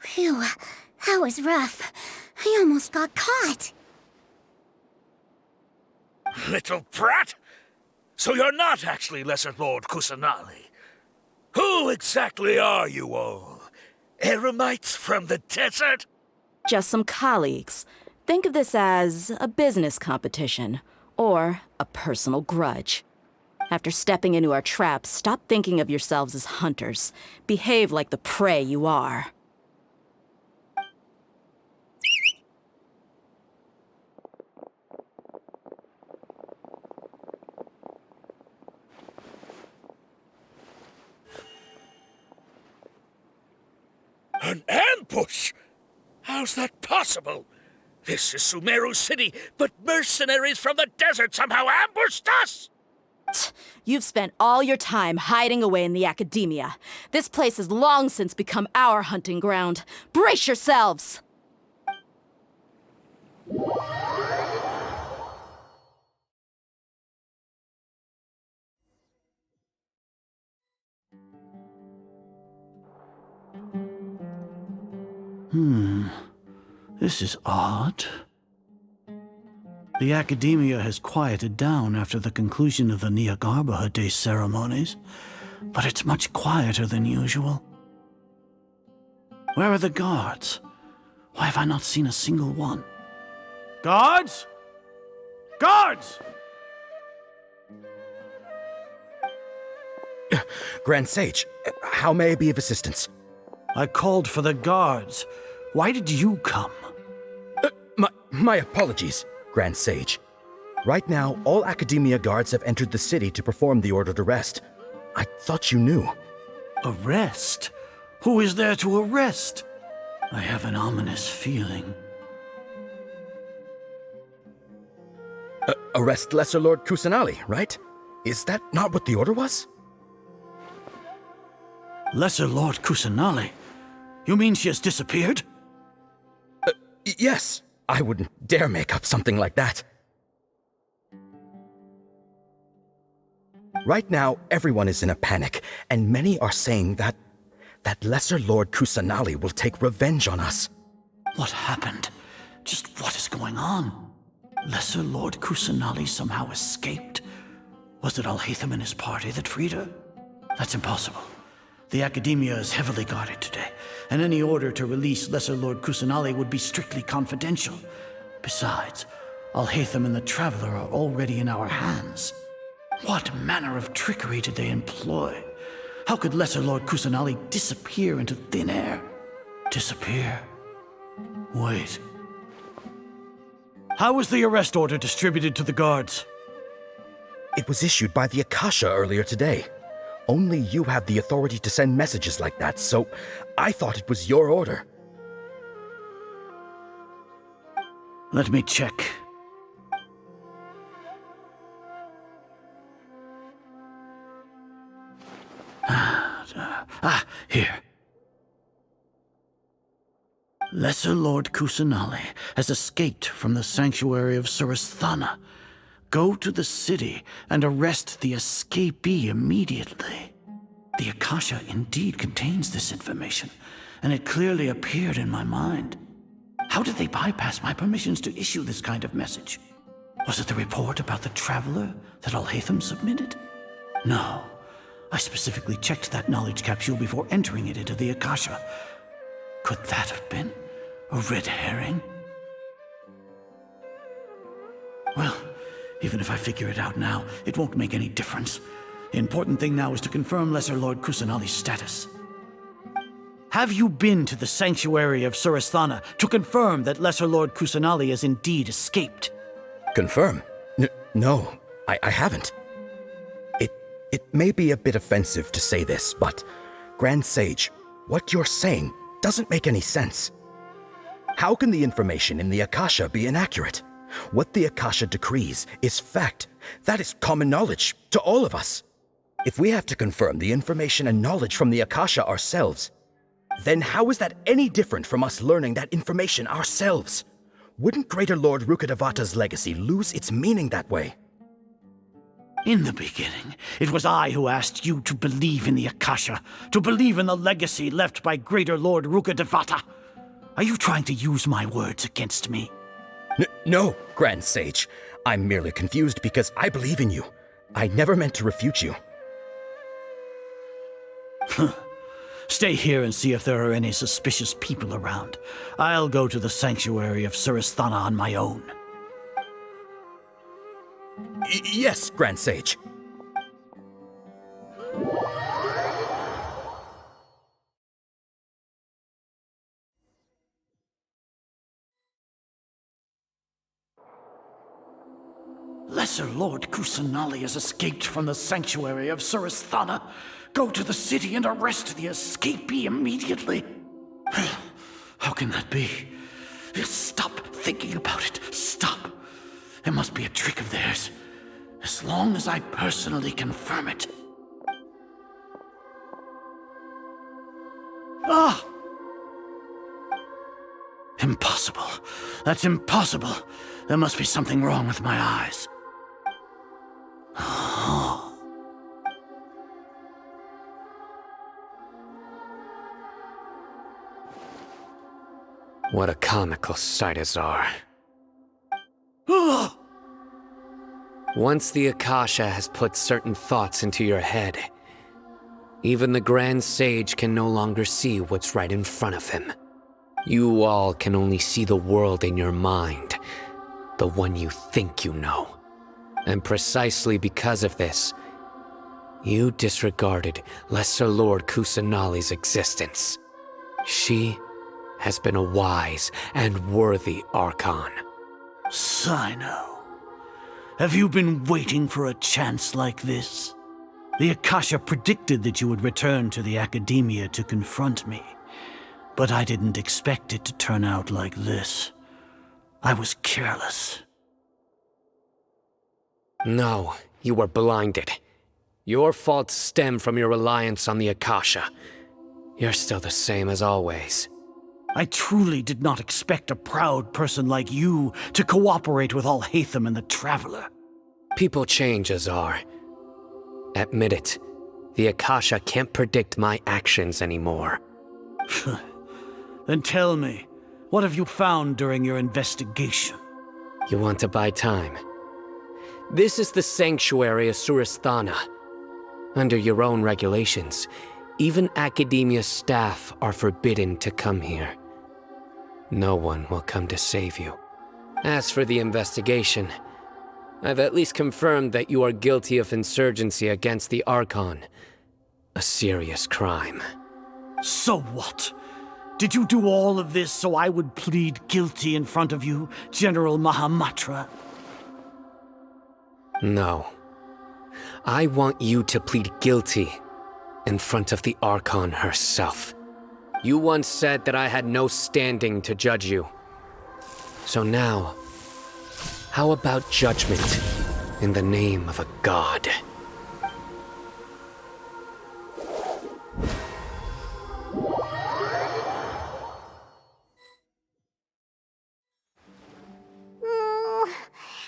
Phew, that was rough. I almost got caught. Little brat! So you're not actually Lesser Lord Kusanali. Who exactly are you all? Eremites from the desert? Just some colleagues. Think of this as a business competition, or a personal grudge. After stepping into our traps, stop thinking of yourselves as hunters. Behave like the prey you are. An ambush? How's that possible? This is Sumeru City, but mercenaries from the desert somehow ambushed us! You've spent all your time hiding away in the academia. This place has long since become our hunting ground. Brace yourselves! This is odd. The academia has quieted down after the conclusion of the Nyagarbha Day ceremonies, but it's much quieter than usual. Where are the guards? Why have I not seen a single one? Guards? Guards! Grand Sage, how may I be of assistance? I called for the guards. Why did you come? My apologies, Grand Sage. Right now, all Academia guards have entered the city to perform the ordered arrest. I thought you knew. Arrest? Who is there to arrest? I have an ominous feeling. Arrest Lesser Lord Kusanali, right? Is that not what the order was? Lesser Lord Kusanali? You mean she has disappeared? Yes. I wouldn't dare make up something like that. Right now, everyone is in a panic, and many are saying that Lesser Lord Kusanali will take revenge on us. What happened? Just what is going on? Lesser Lord Kusanali somehow escaped? Was it Alhaitham and his party that freed her? That's impossible. The Academia is heavily guarded today, and any order to release Lesser Lord Kusanali would be strictly confidential. Besides, Alhaitham and the Traveler are already in our hands. What manner of trickery did they employ? How could Lesser Lord Kusanali disappear into thin air? Disappear? Wait. How was the arrest order distributed to the guards? It was issued by the Akasha earlier today. Only you have the authority to send messages like that, so I thought it was your order. Let me check. Here. Lesser Lord Kusanali has escaped from the sanctuary of Surasthana. Go to the city and arrest the escapee immediately. The Akasha indeed contains this information, and it clearly appeared in my mind. How did they bypass my permissions to issue this kind of message? Was it the report about the traveler that Alhaitham submitted? No. I specifically checked that knowledge capsule before entering it into the Akasha. Could that have been a red herring? Well, even if I figure it out now, it won't make any difference. The important thing now is to confirm Lesser Lord Kusanali's status. Have you been to the sanctuary of Surasthana to confirm that Lesser Lord Kusanali has indeed escaped? Confirm? No, I haven't. It may be a bit offensive to say this, but Grand Sage, what you're saying doesn't make any sense. How can the information in the Akasha be inaccurate? What the Akasha decrees is fact. That is common knowledge to all of us. If we have to confirm the information and knowledge from the Akasha ourselves, then how is that any different from us learning that information ourselves? Wouldn't Greater Lord Rukkhadevata's legacy lose its meaning that way? In the beginning, it was I who asked you to believe in the Akasha, to believe in the legacy left by Greater Lord Rukkhadevata. Are you trying to use my words against me? No, Grand Sage. I'm merely confused because I believe in you. I never meant to refute you. Stay here and see if there are any suspicious people around. I'll go to the sanctuary of Surasthana on my own. Yes, Grand Sage. Lesser Lord Kusanali has escaped from the sanctuary of Surasthana. Go to the city and arrest the escapee immediately. How can that be? Stop thinking about it. Stop. It must be a trick of theirs. As long as I personally confirm it. Ah! Impossible. That's impossible. There must be something wrong with my eyes. What a comical sight, Azar. Once the Akasha has put certain thoughts into your head, even the Grand Sage can no longer see what's right in front of him. You all can only see the world in your mind, the one you think you know. And precisely because of this, you disregarded Lesser Lord Kusanali's existence. She has been a wise and worthy Archon. Sino, have you been waiting for a chance like this? The Akasha predicted that you would return to the Academia to confront me, but I didn't expect it to turn out like this. I was careless. No, you were blinded. Your faults stem from your reliance on the Akasha. You're still the same as always. I truly did not expect a proud person like you to cooperate with Alhaitham and the Traveler. People change, Azar. Admit it. The Akasha can't predict my actions anymore. Then tell me, what have you found during your investigation? You want to buy time? This is the sanctuary of Surasthana. Under your own regulations, even Academia staff are forbidden to come here. No one will come to save you. As for the investigation, I've at least confirmed that you are guilty of insurgency against the Archon. A serious crime. So what? Did you do all of this so I would plead guilty in front of you, General Mahamatra? No. I want you to plead guilty in front of the Archon herself. You once said that I had no standing to judge you. So now, how about judgment in the name of a god?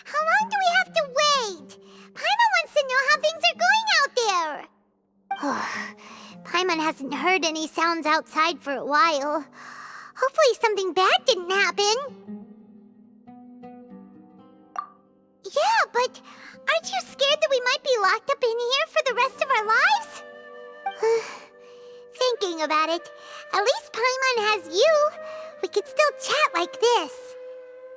How long do we have to wait? Paimon wants to know how things are going out there. Paimon hasn't heard any sounds outside for a while. Hopefully something bad didn't happen. Yeah, but aren't you scared that we might be locked up in here for the rest of our lives? Thinking about it, at least Paimon has you. We could still chat like this.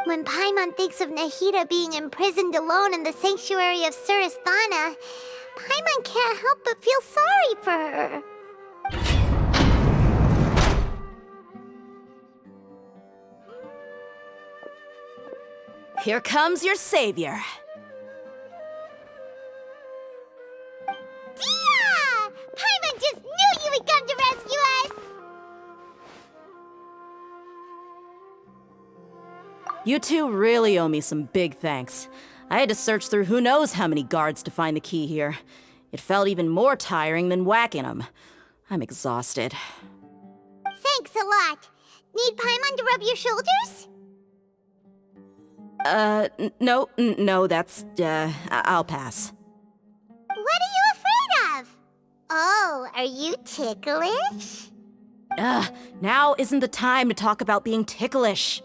When Paimon thinks of Nahida being imprisoned alone in the sanctuary of Surasthana, Paimon can't help but feel sorry for her. Here comes your savior. Dia! Paimon just knew you would come to rescue us! You two really owe me some big thanks. I had to search through who knows how many guards to find the key here. It felt even more tiring than whacking them. I'm exhausted. Thanks a lot. Need Paimon to rub your shoulders? No, that's, I'll pass. What are you afraid of? Oh, are you ticklish? Now isn't the time to talk about being ticklish.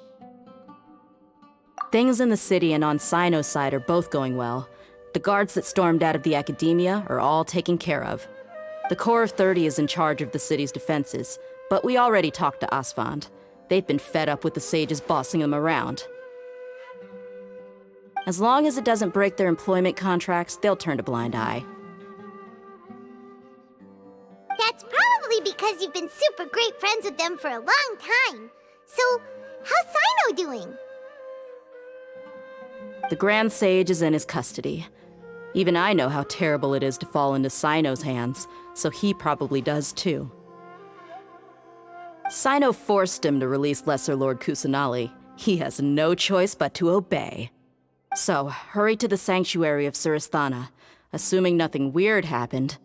Things in the city and on Sino's side are both going well. The guards that stormed out of the Academia are all taken care of. The Corps of 30 is in charge of the city's defenses, but we already talked to Asfand. They've been fed up with the sages bossing them around. As long as it doesn't break their employment contracts, they'll turn a blind eye. That's probably because you've been super great friends with them for a long time. So, how's Sino doing? The Grand Sage is in his custody. Even I know how terrible it is to fall into Sino's hands, so he probably does too. Sino forced him to release Lesser Lord Kusanali. He has no choice but to obey. So, hurry to the sanctuary of Surasthana. Assuming nothing weird happened,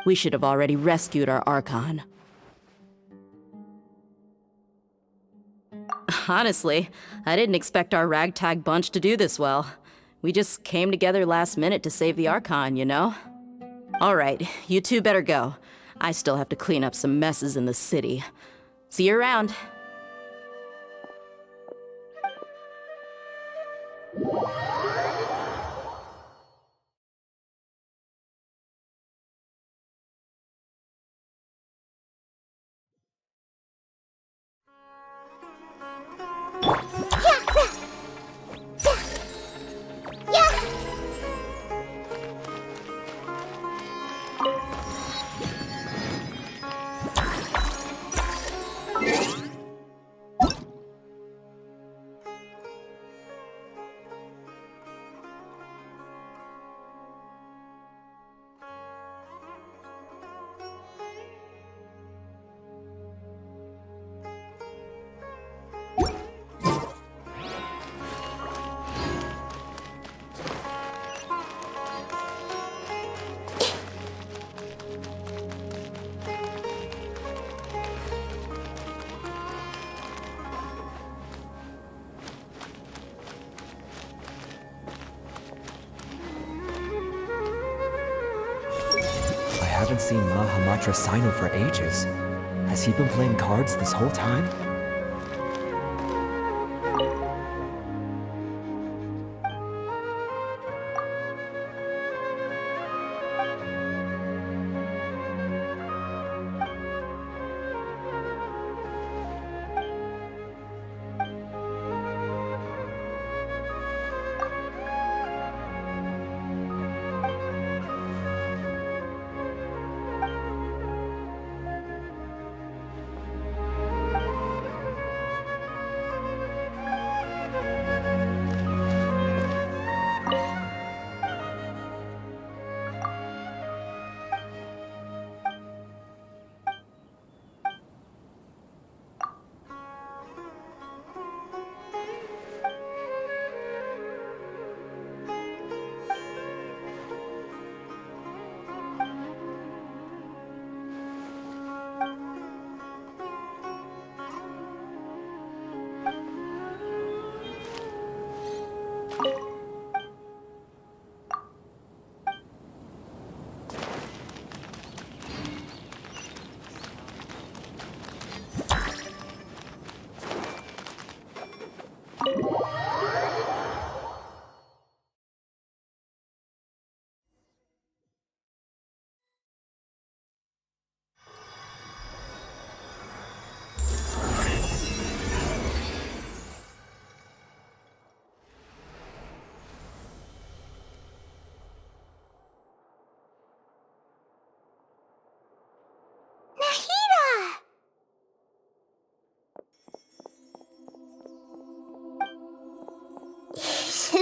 we should have already rescued our Archon. Honestly, I didn't expect our ragtag bunch to do this well. We just came together last minute to save the Archon, you know? Alright, you two better go. I still have to clean up some messes in the city. See you around. I haven't seen Mahamatra Sino for ages. Has he been playing cards this whole time?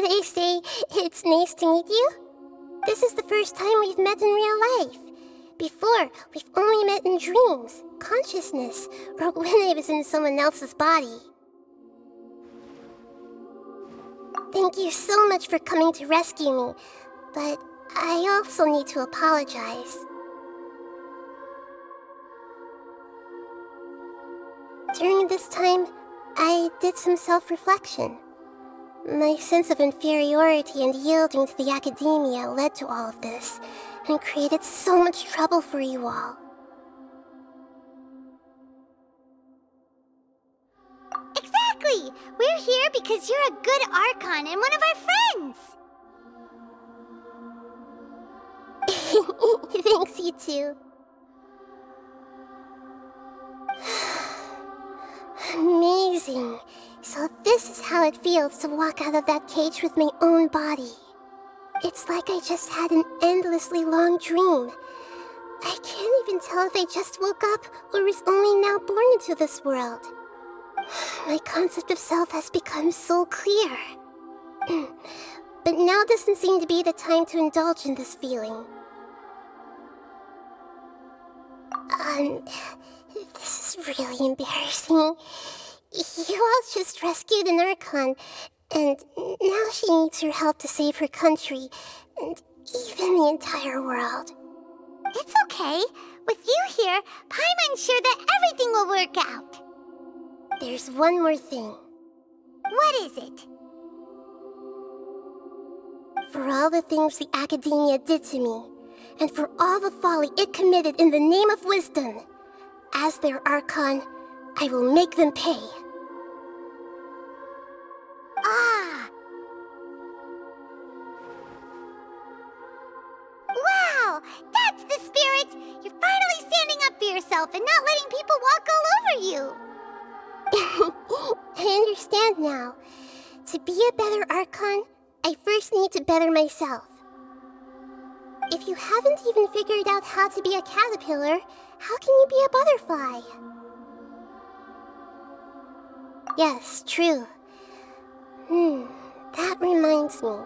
do they say? It's nice to meet you? This is the first time we've met in real life. Before, we've only met in dreams, consciousness, or when I was in someone else's body. Thank you so much for coming to rescue me, but I also need to apologize. During this time, I did some self-reflection. My sense of inferiority and yielding to the academia led to all of this, and created so much trouble for you all. Exactly! We're here because you're a good Archon and one of our friends! Thanks, you too. Amazing. So this is how it feels to walk out of that cage with my own body. It's like I just had an endlessly long dream. I can't even tell if I just woke up or was only now born into this world. My concept of self has become so clear. But now doesn't seem to be the time to indulge in this feeling. This is really embarrassing. You all just rescued an Archon, and now she needs your help to save her country, and even the entire world. It's okay. With you here, Paimon's sure that everything will work out. There's one more thing. What is it? For all the things the Academia did to me, and for all the folly it committed in the name of wisdom, as their Archon, I will make them pay. Ah! Wow! That's the spirit! You're finally standing up for yourself and not letting people walk all over you! I understand now. To be a better Archon, I first need to better myself. If you haven't even figured out how to be a caterpillar, how can you be a butterfly? Yes, true. That reminds me.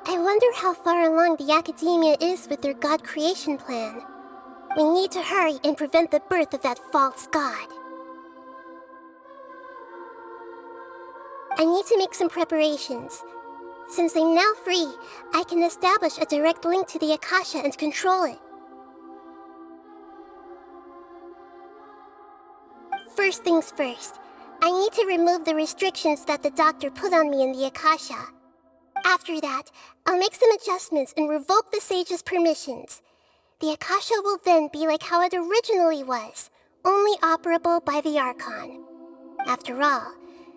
I wonder how far along the Academia is with their God creation plan. We need to hurry and prevent the birth of that false god. I need to make some preparations. Since I'm now free, I can establish a direct link to the Akasha and control it. First things first, I need to remove the restrictions that the doctor put on me in the Akasha. After that, I'll make some adjustments and revoke the sage's permissions. The Akasha will then be like how it originally was, only operable by the Archon. After all,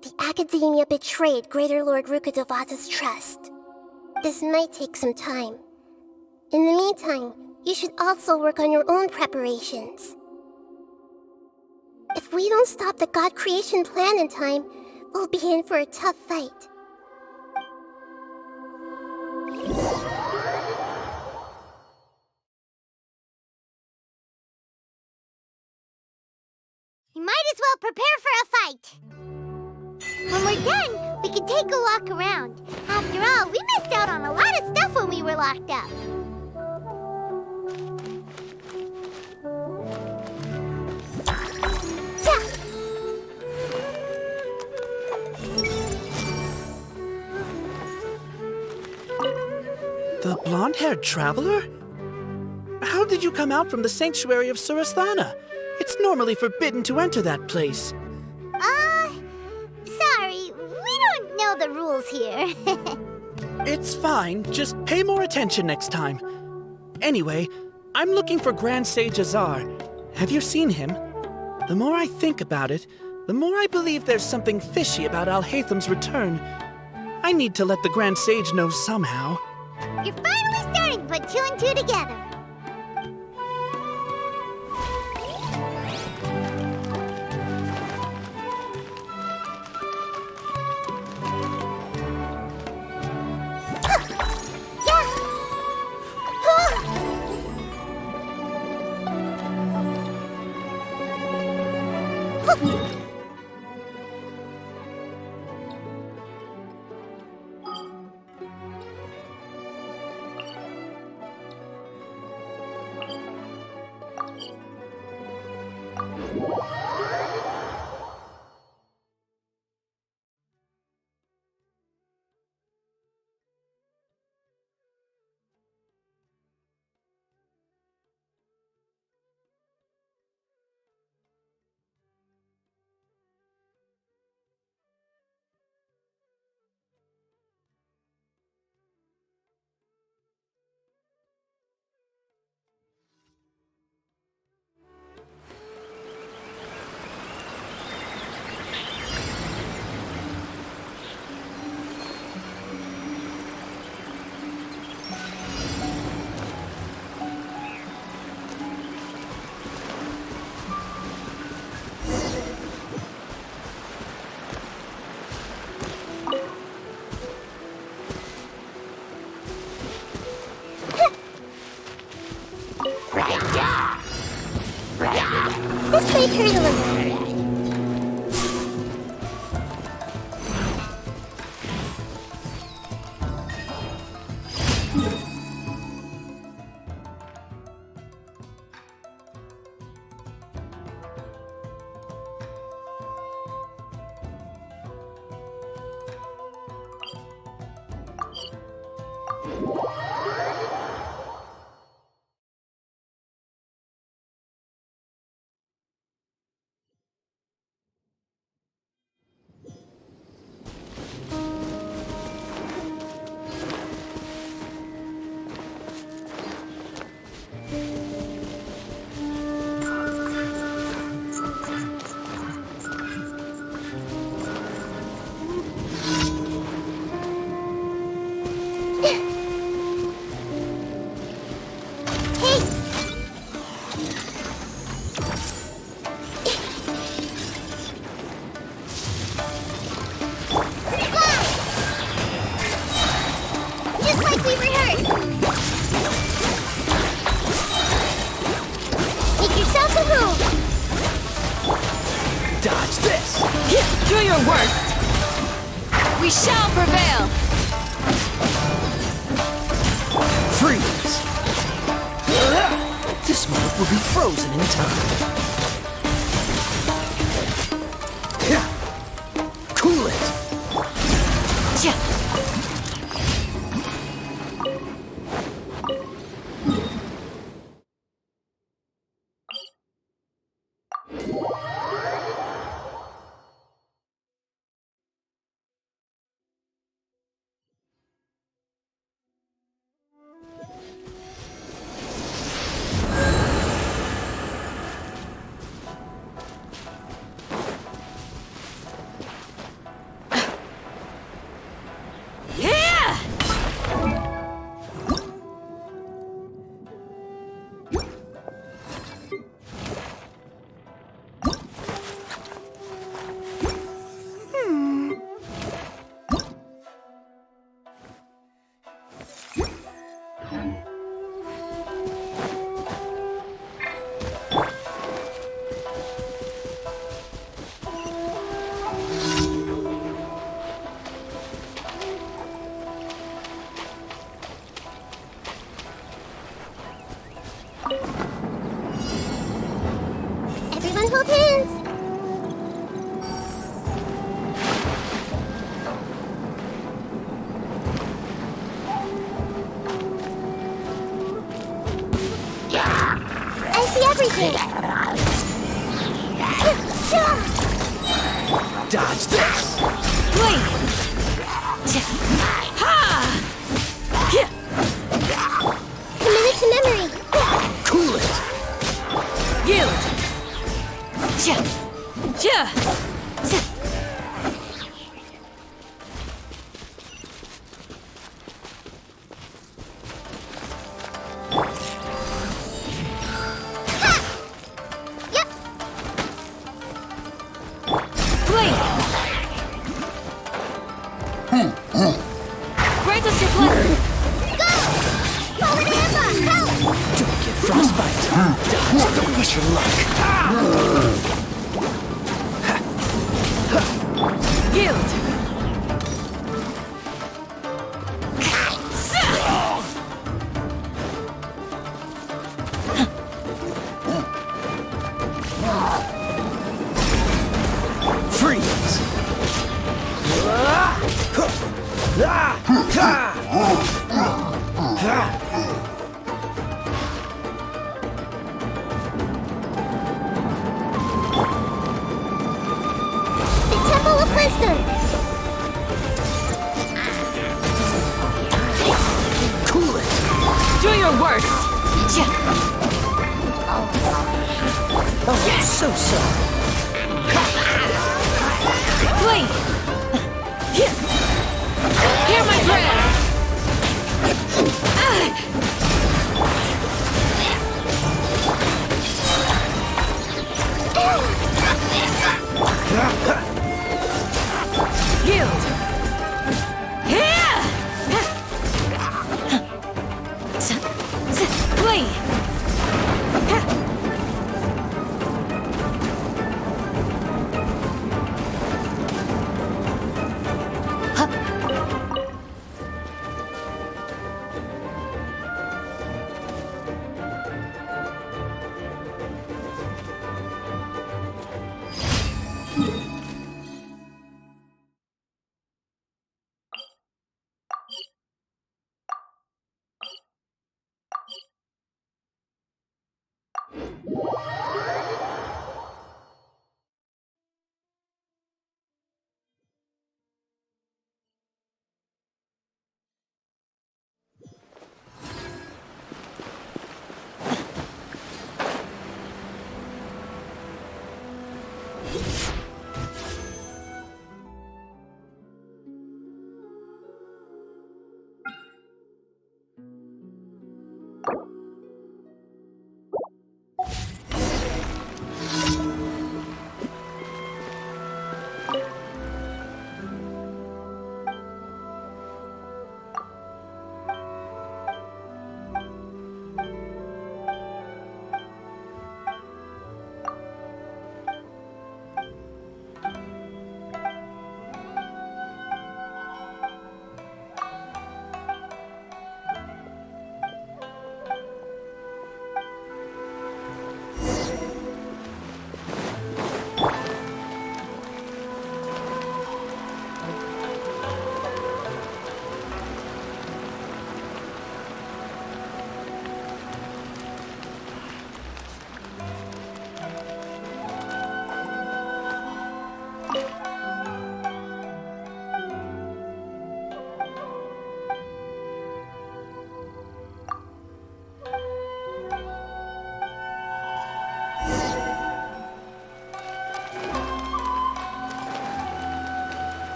the Academia betrayed Greater Lord Rukkhadevata's trust. This might take some time. In the meantime, you should also work on your own preparations. If we don't stop the God creation plan in time, we'll be in for a tough fight. You might as well prepare for a fight. When we're done, we can take a walk around. After all, we missed out on a lot of stuff when we were locked up. The blonde-haired traveler? How did you come out from the sanctuary of Surasthana? It's normally forbidden to enter that place. Sorry, we don't know the rules here. It's fine, just pay more attention next time. Anyway, I'm looking for Grand Sage Azar. Have you seen him? The more I think about it, the more I believe there's something fishy about Alhaitham's return. I need to let the Grand Sage know somehow. You're finally starting to put two and two together. This might hurt a little. Just like we rehearsed. Make yourselves a move. Dodge this! Do your worst! We shall prevail! Freeze! This move will be frozen in time. Cool it! Everyone hold hands. I see everything. Dodge this! Wait. Commit it to memory. Cool it! Yield! Grant us your blessing. Go! Forward Ampa! Help! Don't get frostbite! Dodge, don't push your luck! Yield! system! Cool it! Do your worst! Oh, yes. So. Flee! Hear my prayer! Yield! Flee!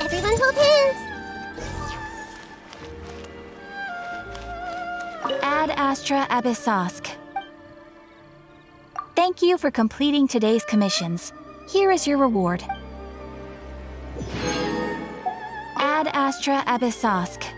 Everyone hold hands! Ad Astra Abyssosk. Thank you for completing today's commissions. Here is your reward. Ad Astra Abyssosk.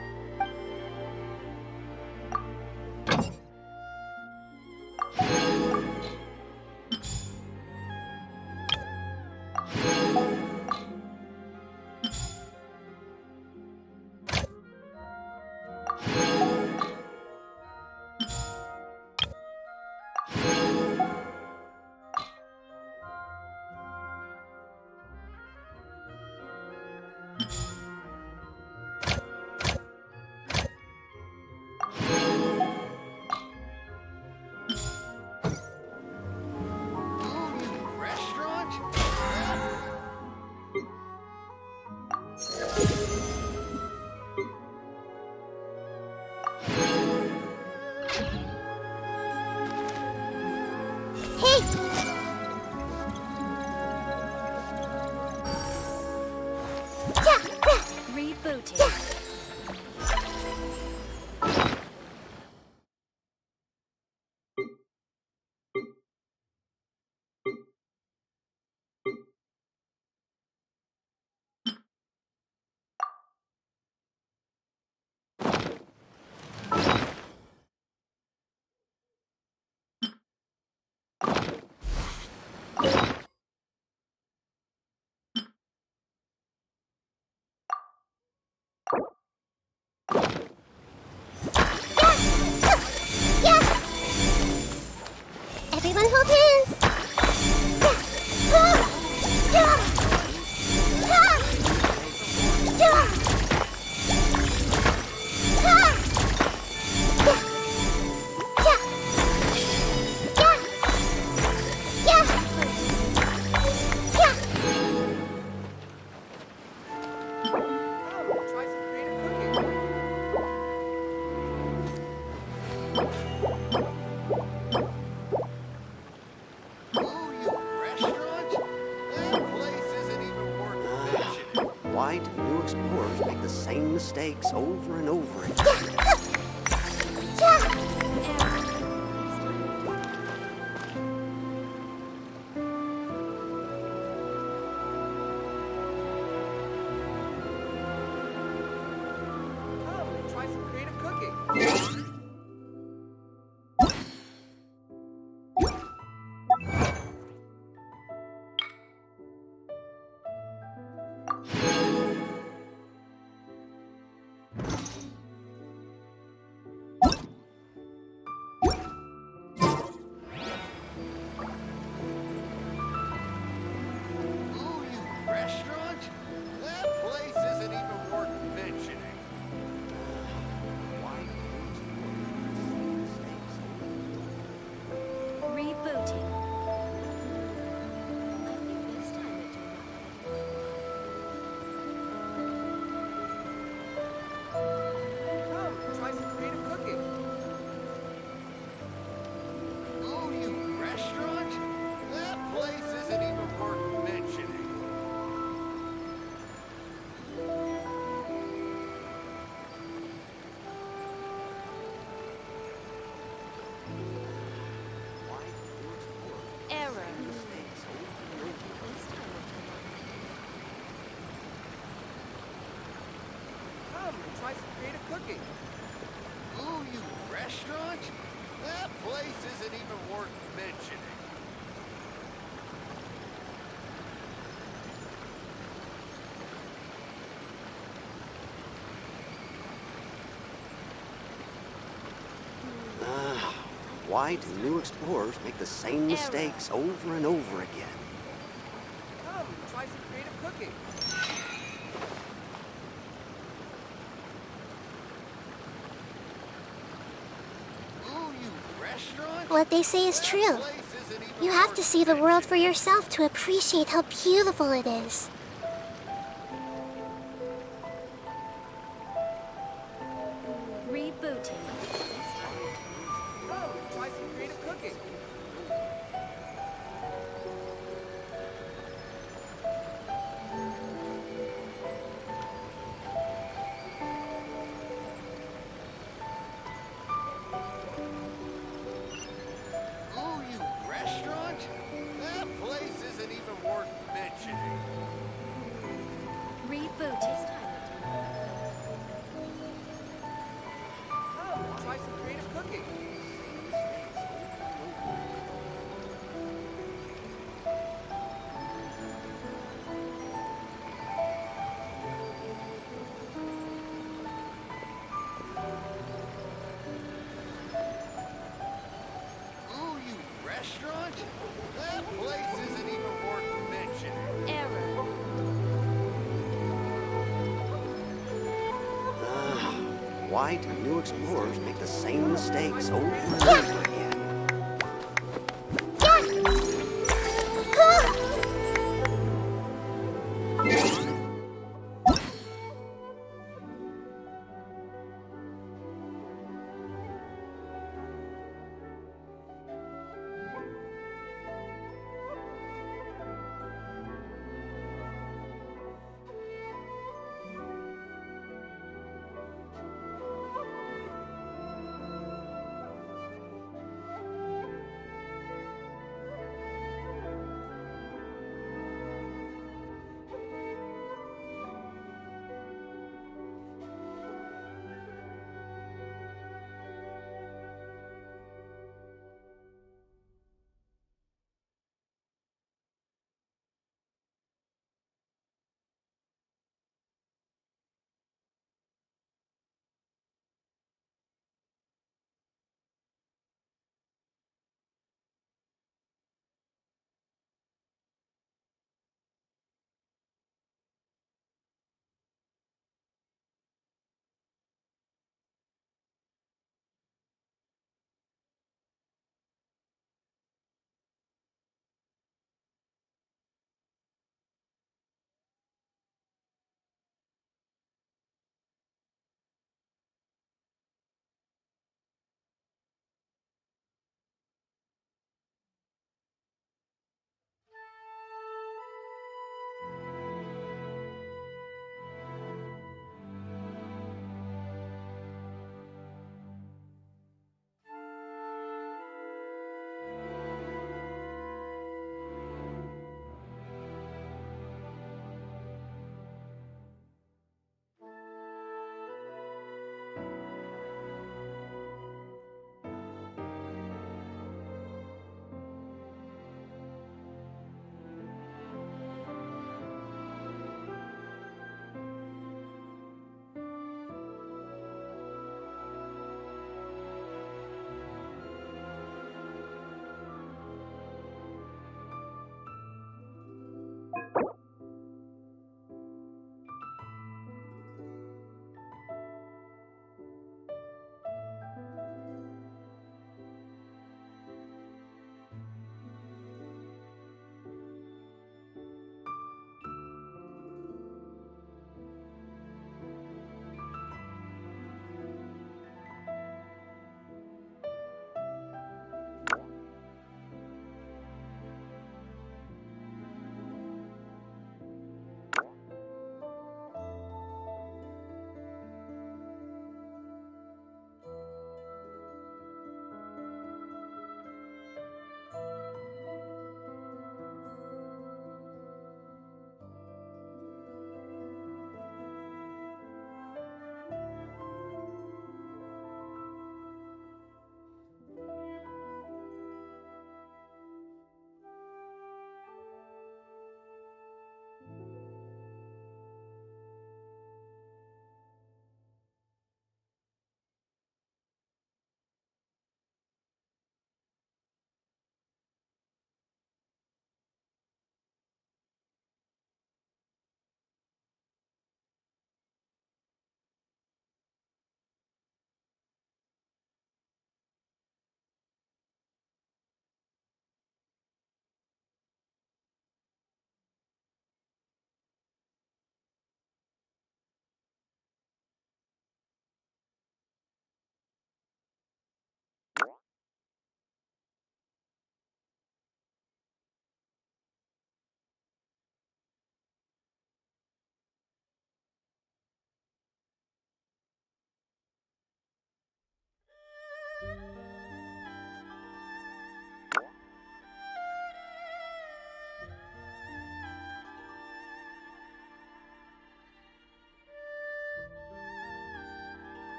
Rebooting. Everyone hold hands! Why do new explorers make the same mistakes over and over again? Try some creative cooking. Restaurant? That place isn't even worth mentioning. Rebooting. Come, try some creative cooking. Oh, you restaurant? That place isn't even worth mentioning. Error. Come, try some creative cooking. Oh, you restaurant? That place isn't even worth mentioning. Why do new explorers make the same mistakes over and over again? Come, try some creative cooking. Oh, you restaurant? What they say is true. You have to see the world for yourself to appreciate how beautiful it is. Rebooting. Come, try some creative cooking. Oh, you restaurant? That place isn't even worth mentioning. Rebooting. Come, try some creative cooking. Oh, you restaurant? That place isn't even worth mentioning. Error. Why do new explorers make the same mistakes over and over again?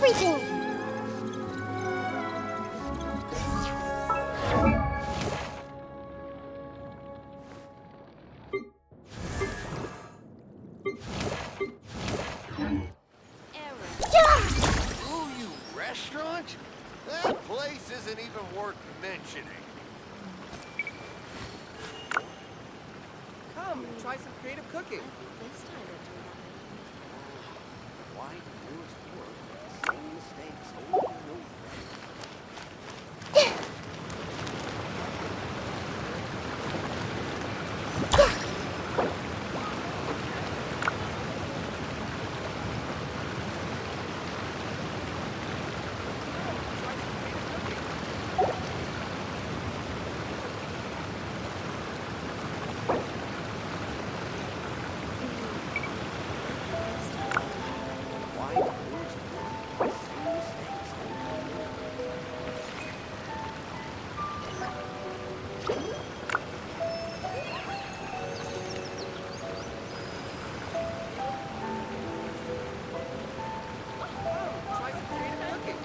everything! Ooh, you restaurant? That place isn't even worth mentioning. Come and try some creative cooking. Why do new explorers make the same mistakes over and over? Why do new explorers make the same mistakes over and over? Try some creative cooking.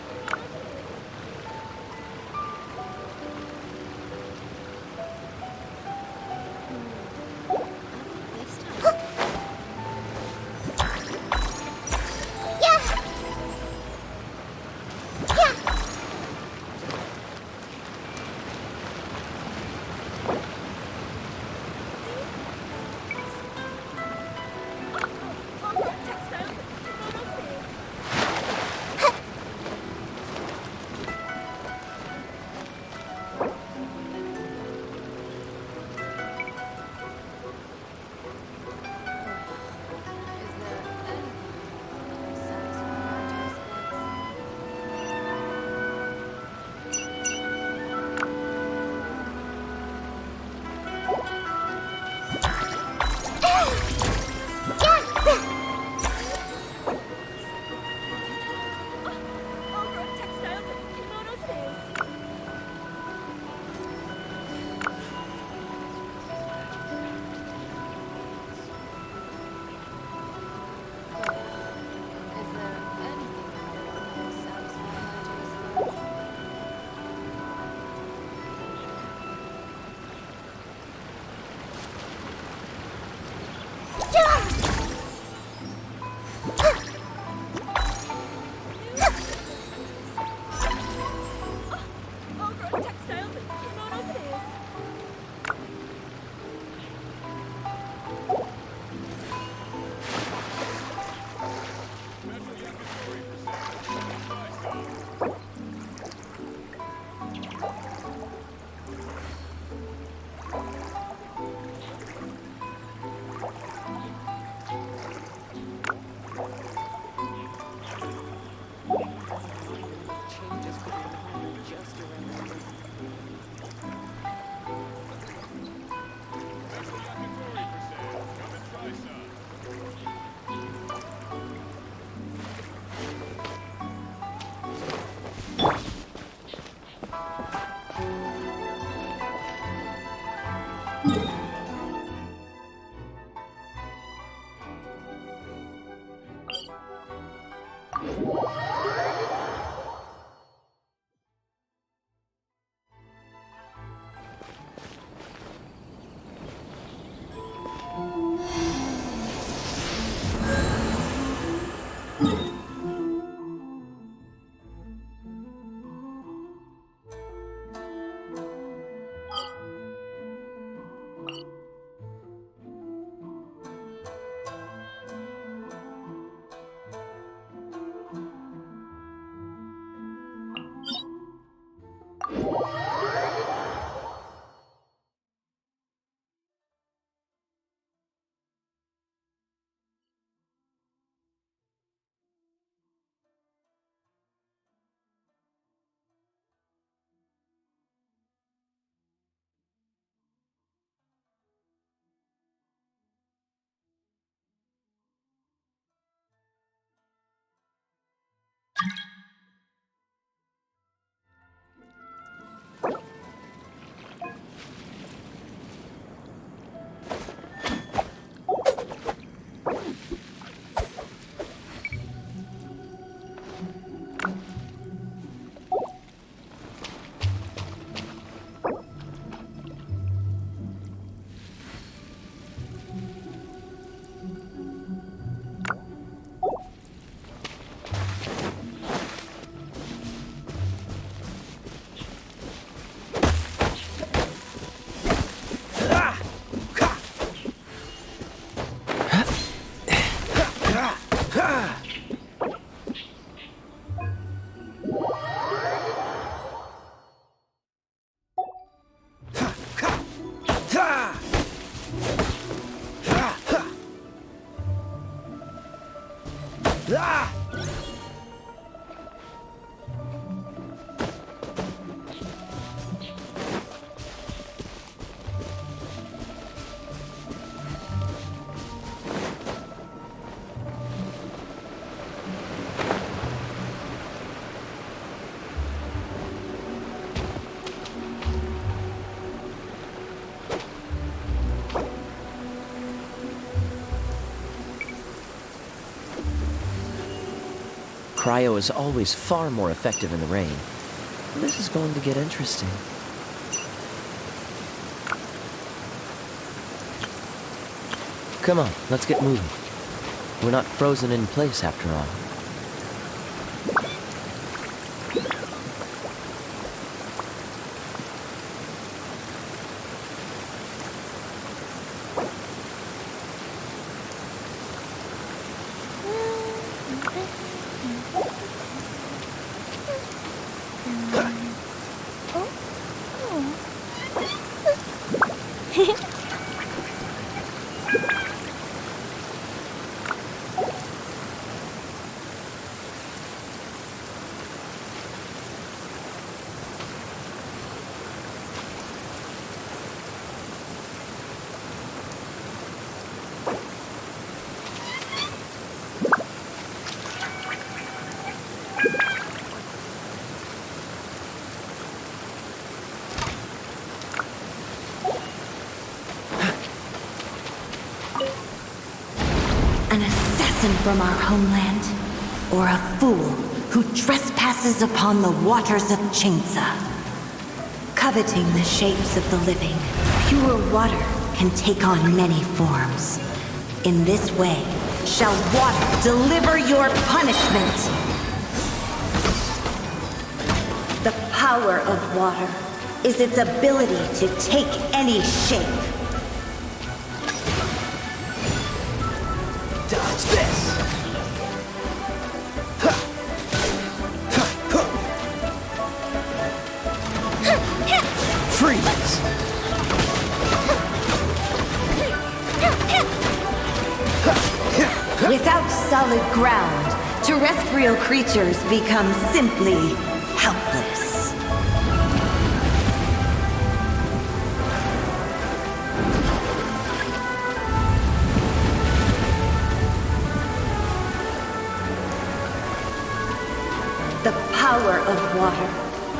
Cryo is always far more effective in the rain. This is going to get interesting. Come on, let's get moving. We're not frozen in place after all. An assassin from our homeland, or a fool who trespasses upon the waters of Chainsa. Coveting the shapes of the living, pure water can take on many forms. In this way, shall water deliver your punishment. The power of water is its ability to take any shape. Dodge this! Freeze! Without solid ground, terrestrial creatures become simply helpless. The power of water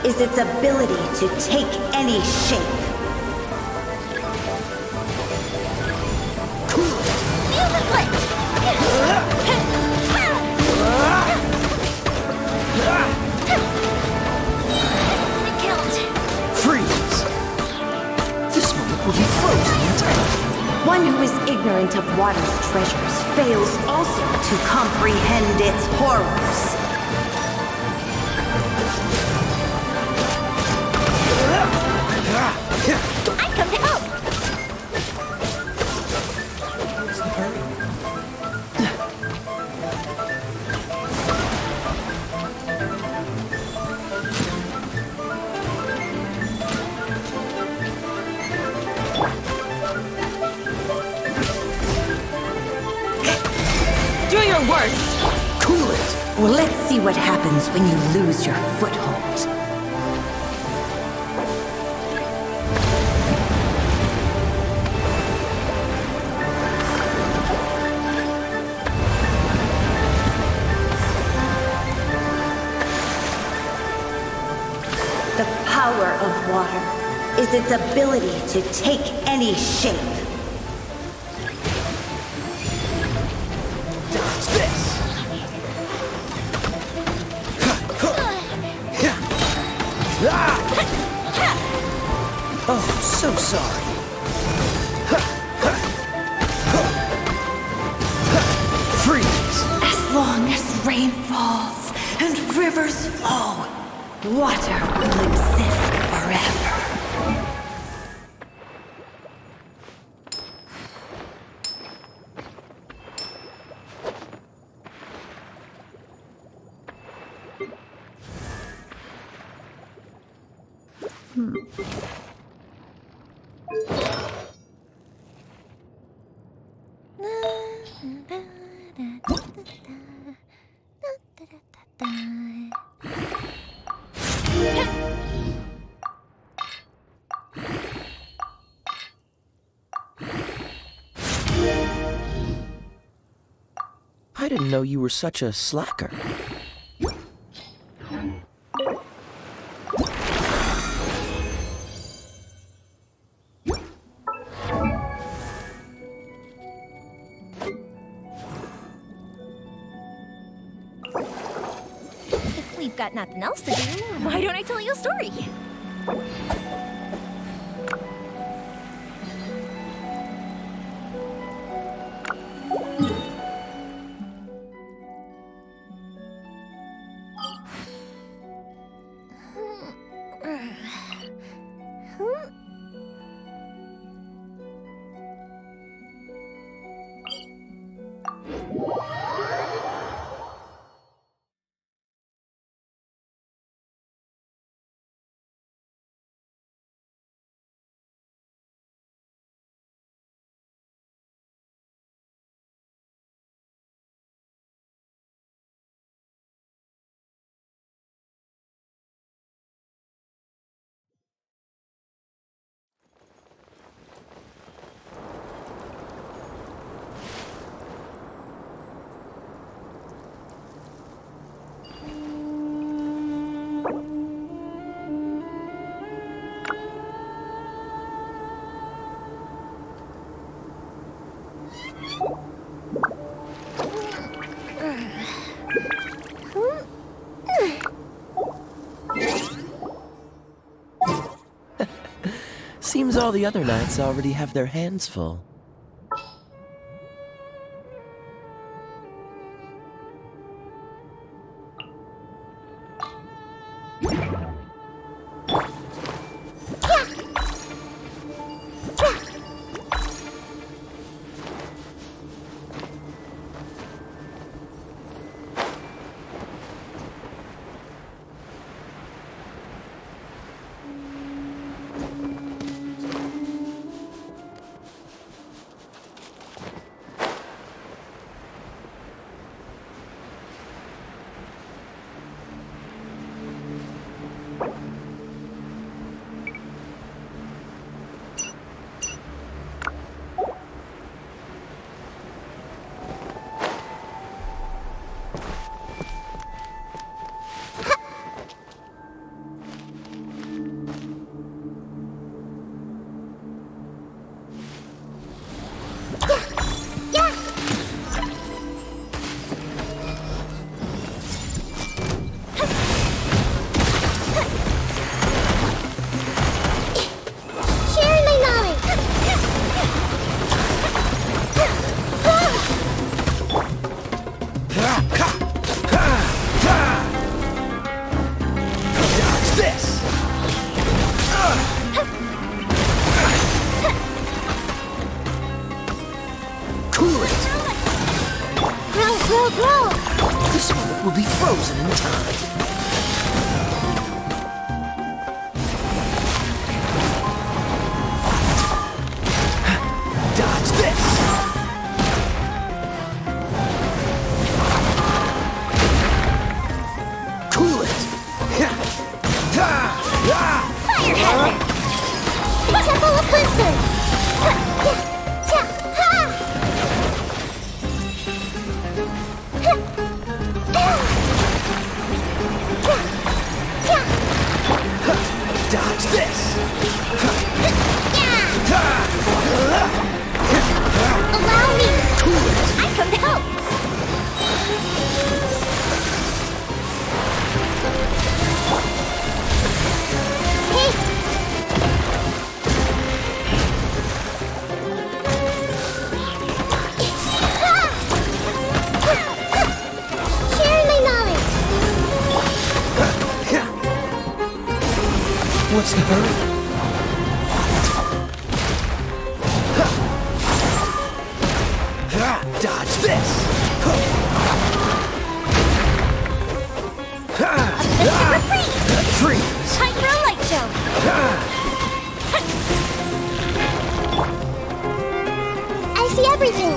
is its ability to take any shape. Freeze! This moment will be frozen in time. One who is ignorant of water's treasures fails also to comprehend its horrors. I come to help! What's the hurry? Do your worst! Cool it! Well, let's see what happens when you lose your foothold. The power of water is its ability to take any shape. Dodge this! Oh, so sorry. Freeze! As long as rain falls and rivers flow, water will exist forever. I didn't know you were such a slacker. got nothing else to do, why don't I tell you a story? Seems all the other knights already have their hands full. This moment will be frozen in time. Dodge this! Cool it! Fire hazard! Temple of Wisdom! Dodge this! Allow me! I come to help! Hey! Share my knowledge! What's the hurry? Dodge this! Freeze! Time for a light show! I see everything!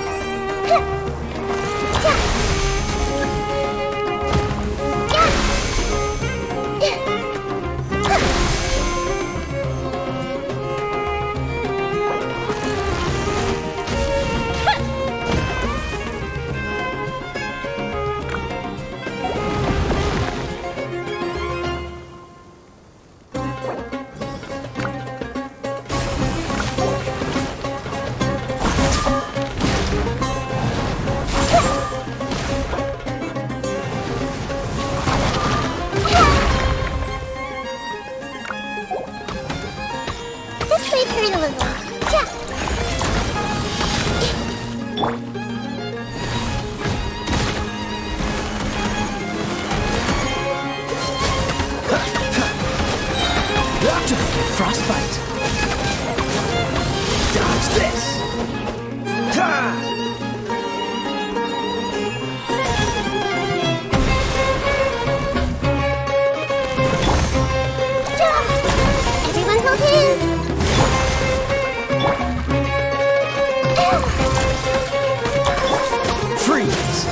Freeze!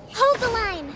Hold the line!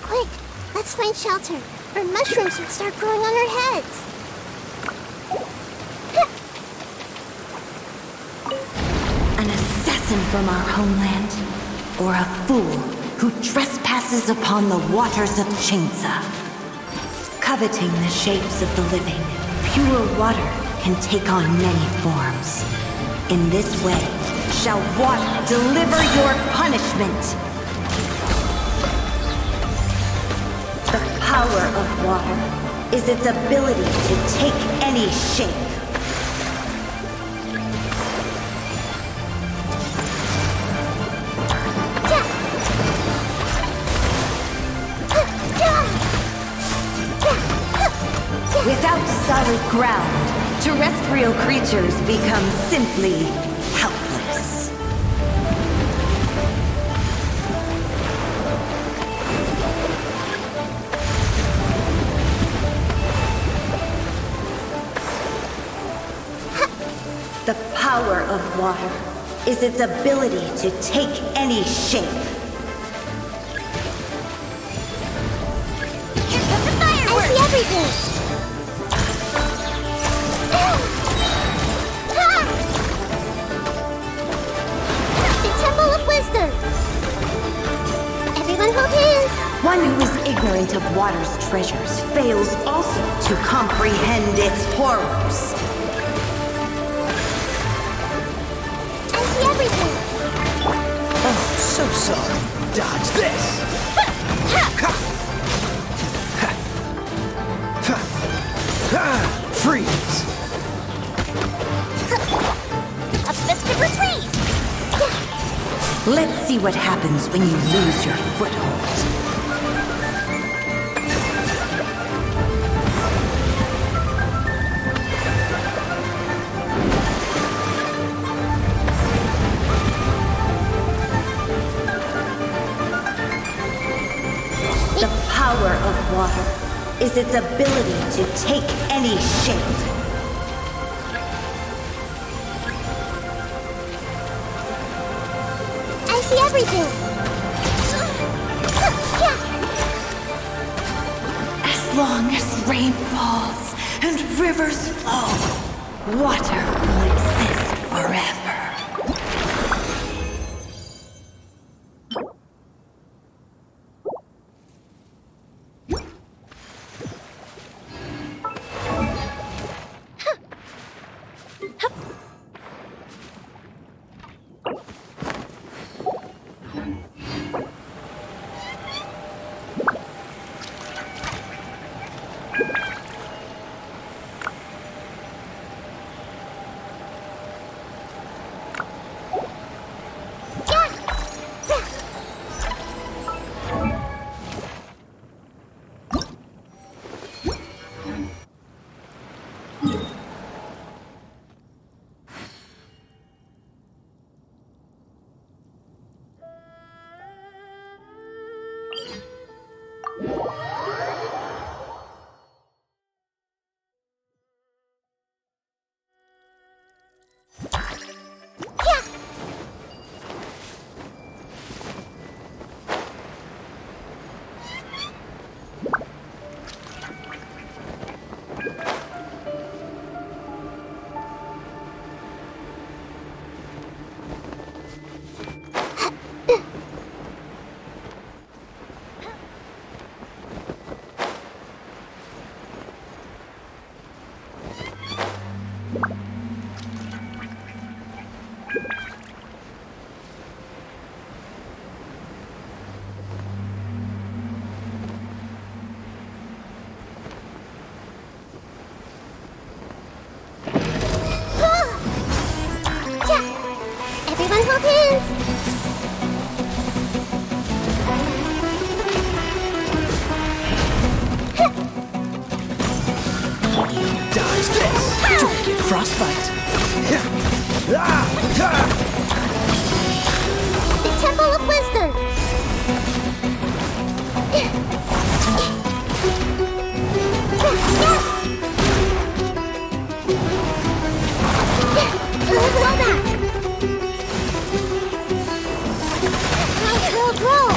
Quick, let's find shelter, or mushrooms would start growing on our heads. An assassin from our homeland, or a fool who trespasses upon the waters of Chainsa. Coveting the shapes of the living, pure water can take on many forms. In this way, shall water deliver your punishment. The power of water is its ability to take any shape. Without solid ground, terrestrial creatures become simply helpless. The power of water is its ability to take any shape. I see everything! Everyone hold hands! One who is ignorant of water's treasures fails also to comprehend its horrors. I see everything! Oh, so sorry. Dodge this! Freeze! A fist of retreat! Let's see what happens when you lose your foothold. The power of water is its ability to take any shape. I see everything! As long as rain falls and rivers flow, water will exist forever. hold hands! Dodge this! Don't get frostbite! The Temple of Wisdom! Roll back! Roll!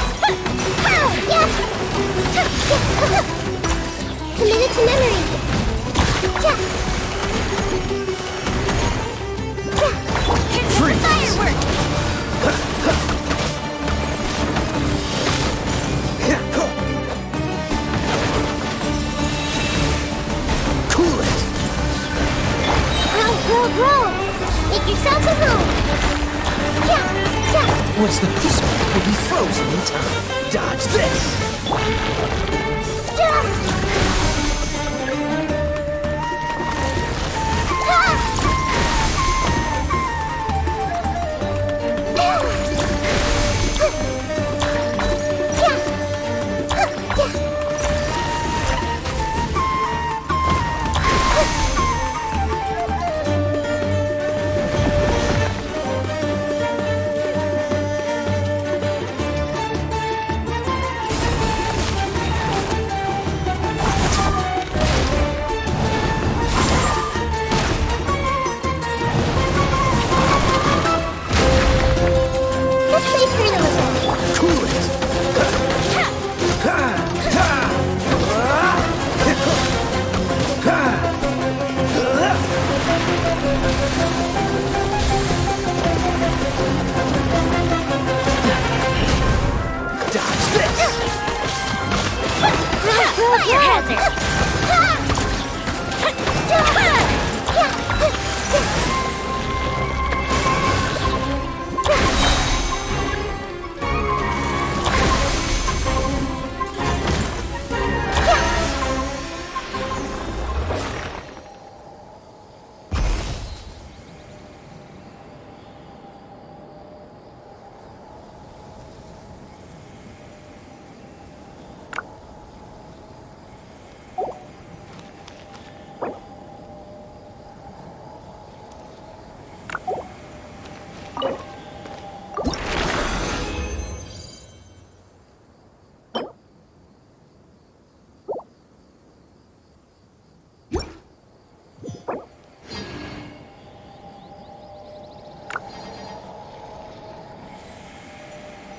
Committed to memory! Freeze! Fireworks! Cool it! Roll! Make yourselves at home! What's the this one will be frozen in time? Dodge this! Fire hazard!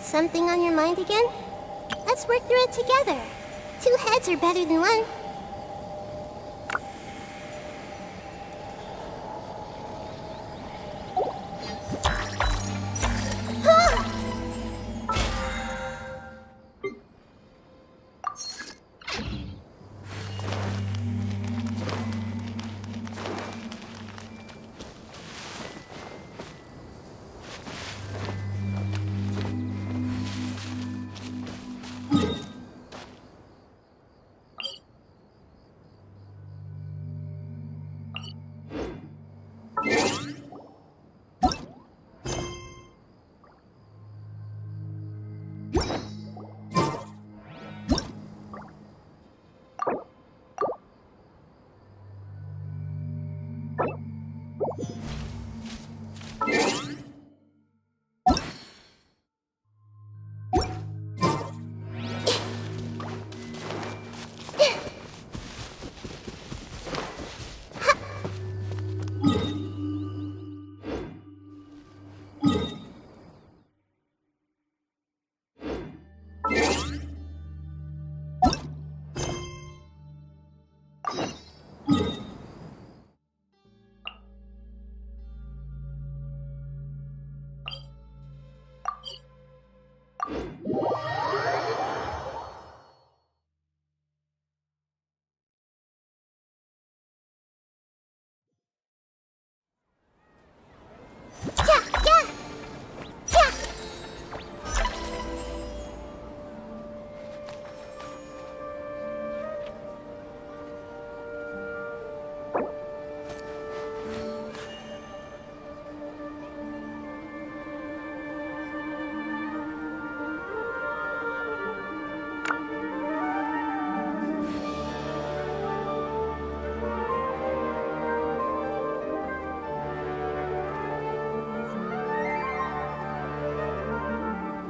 Something on your mind again? Let's work through it together. 2 heads are better than 1.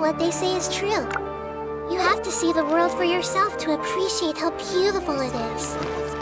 what they say is true. You have to see the world for yourself to appreciate how beautiful it is.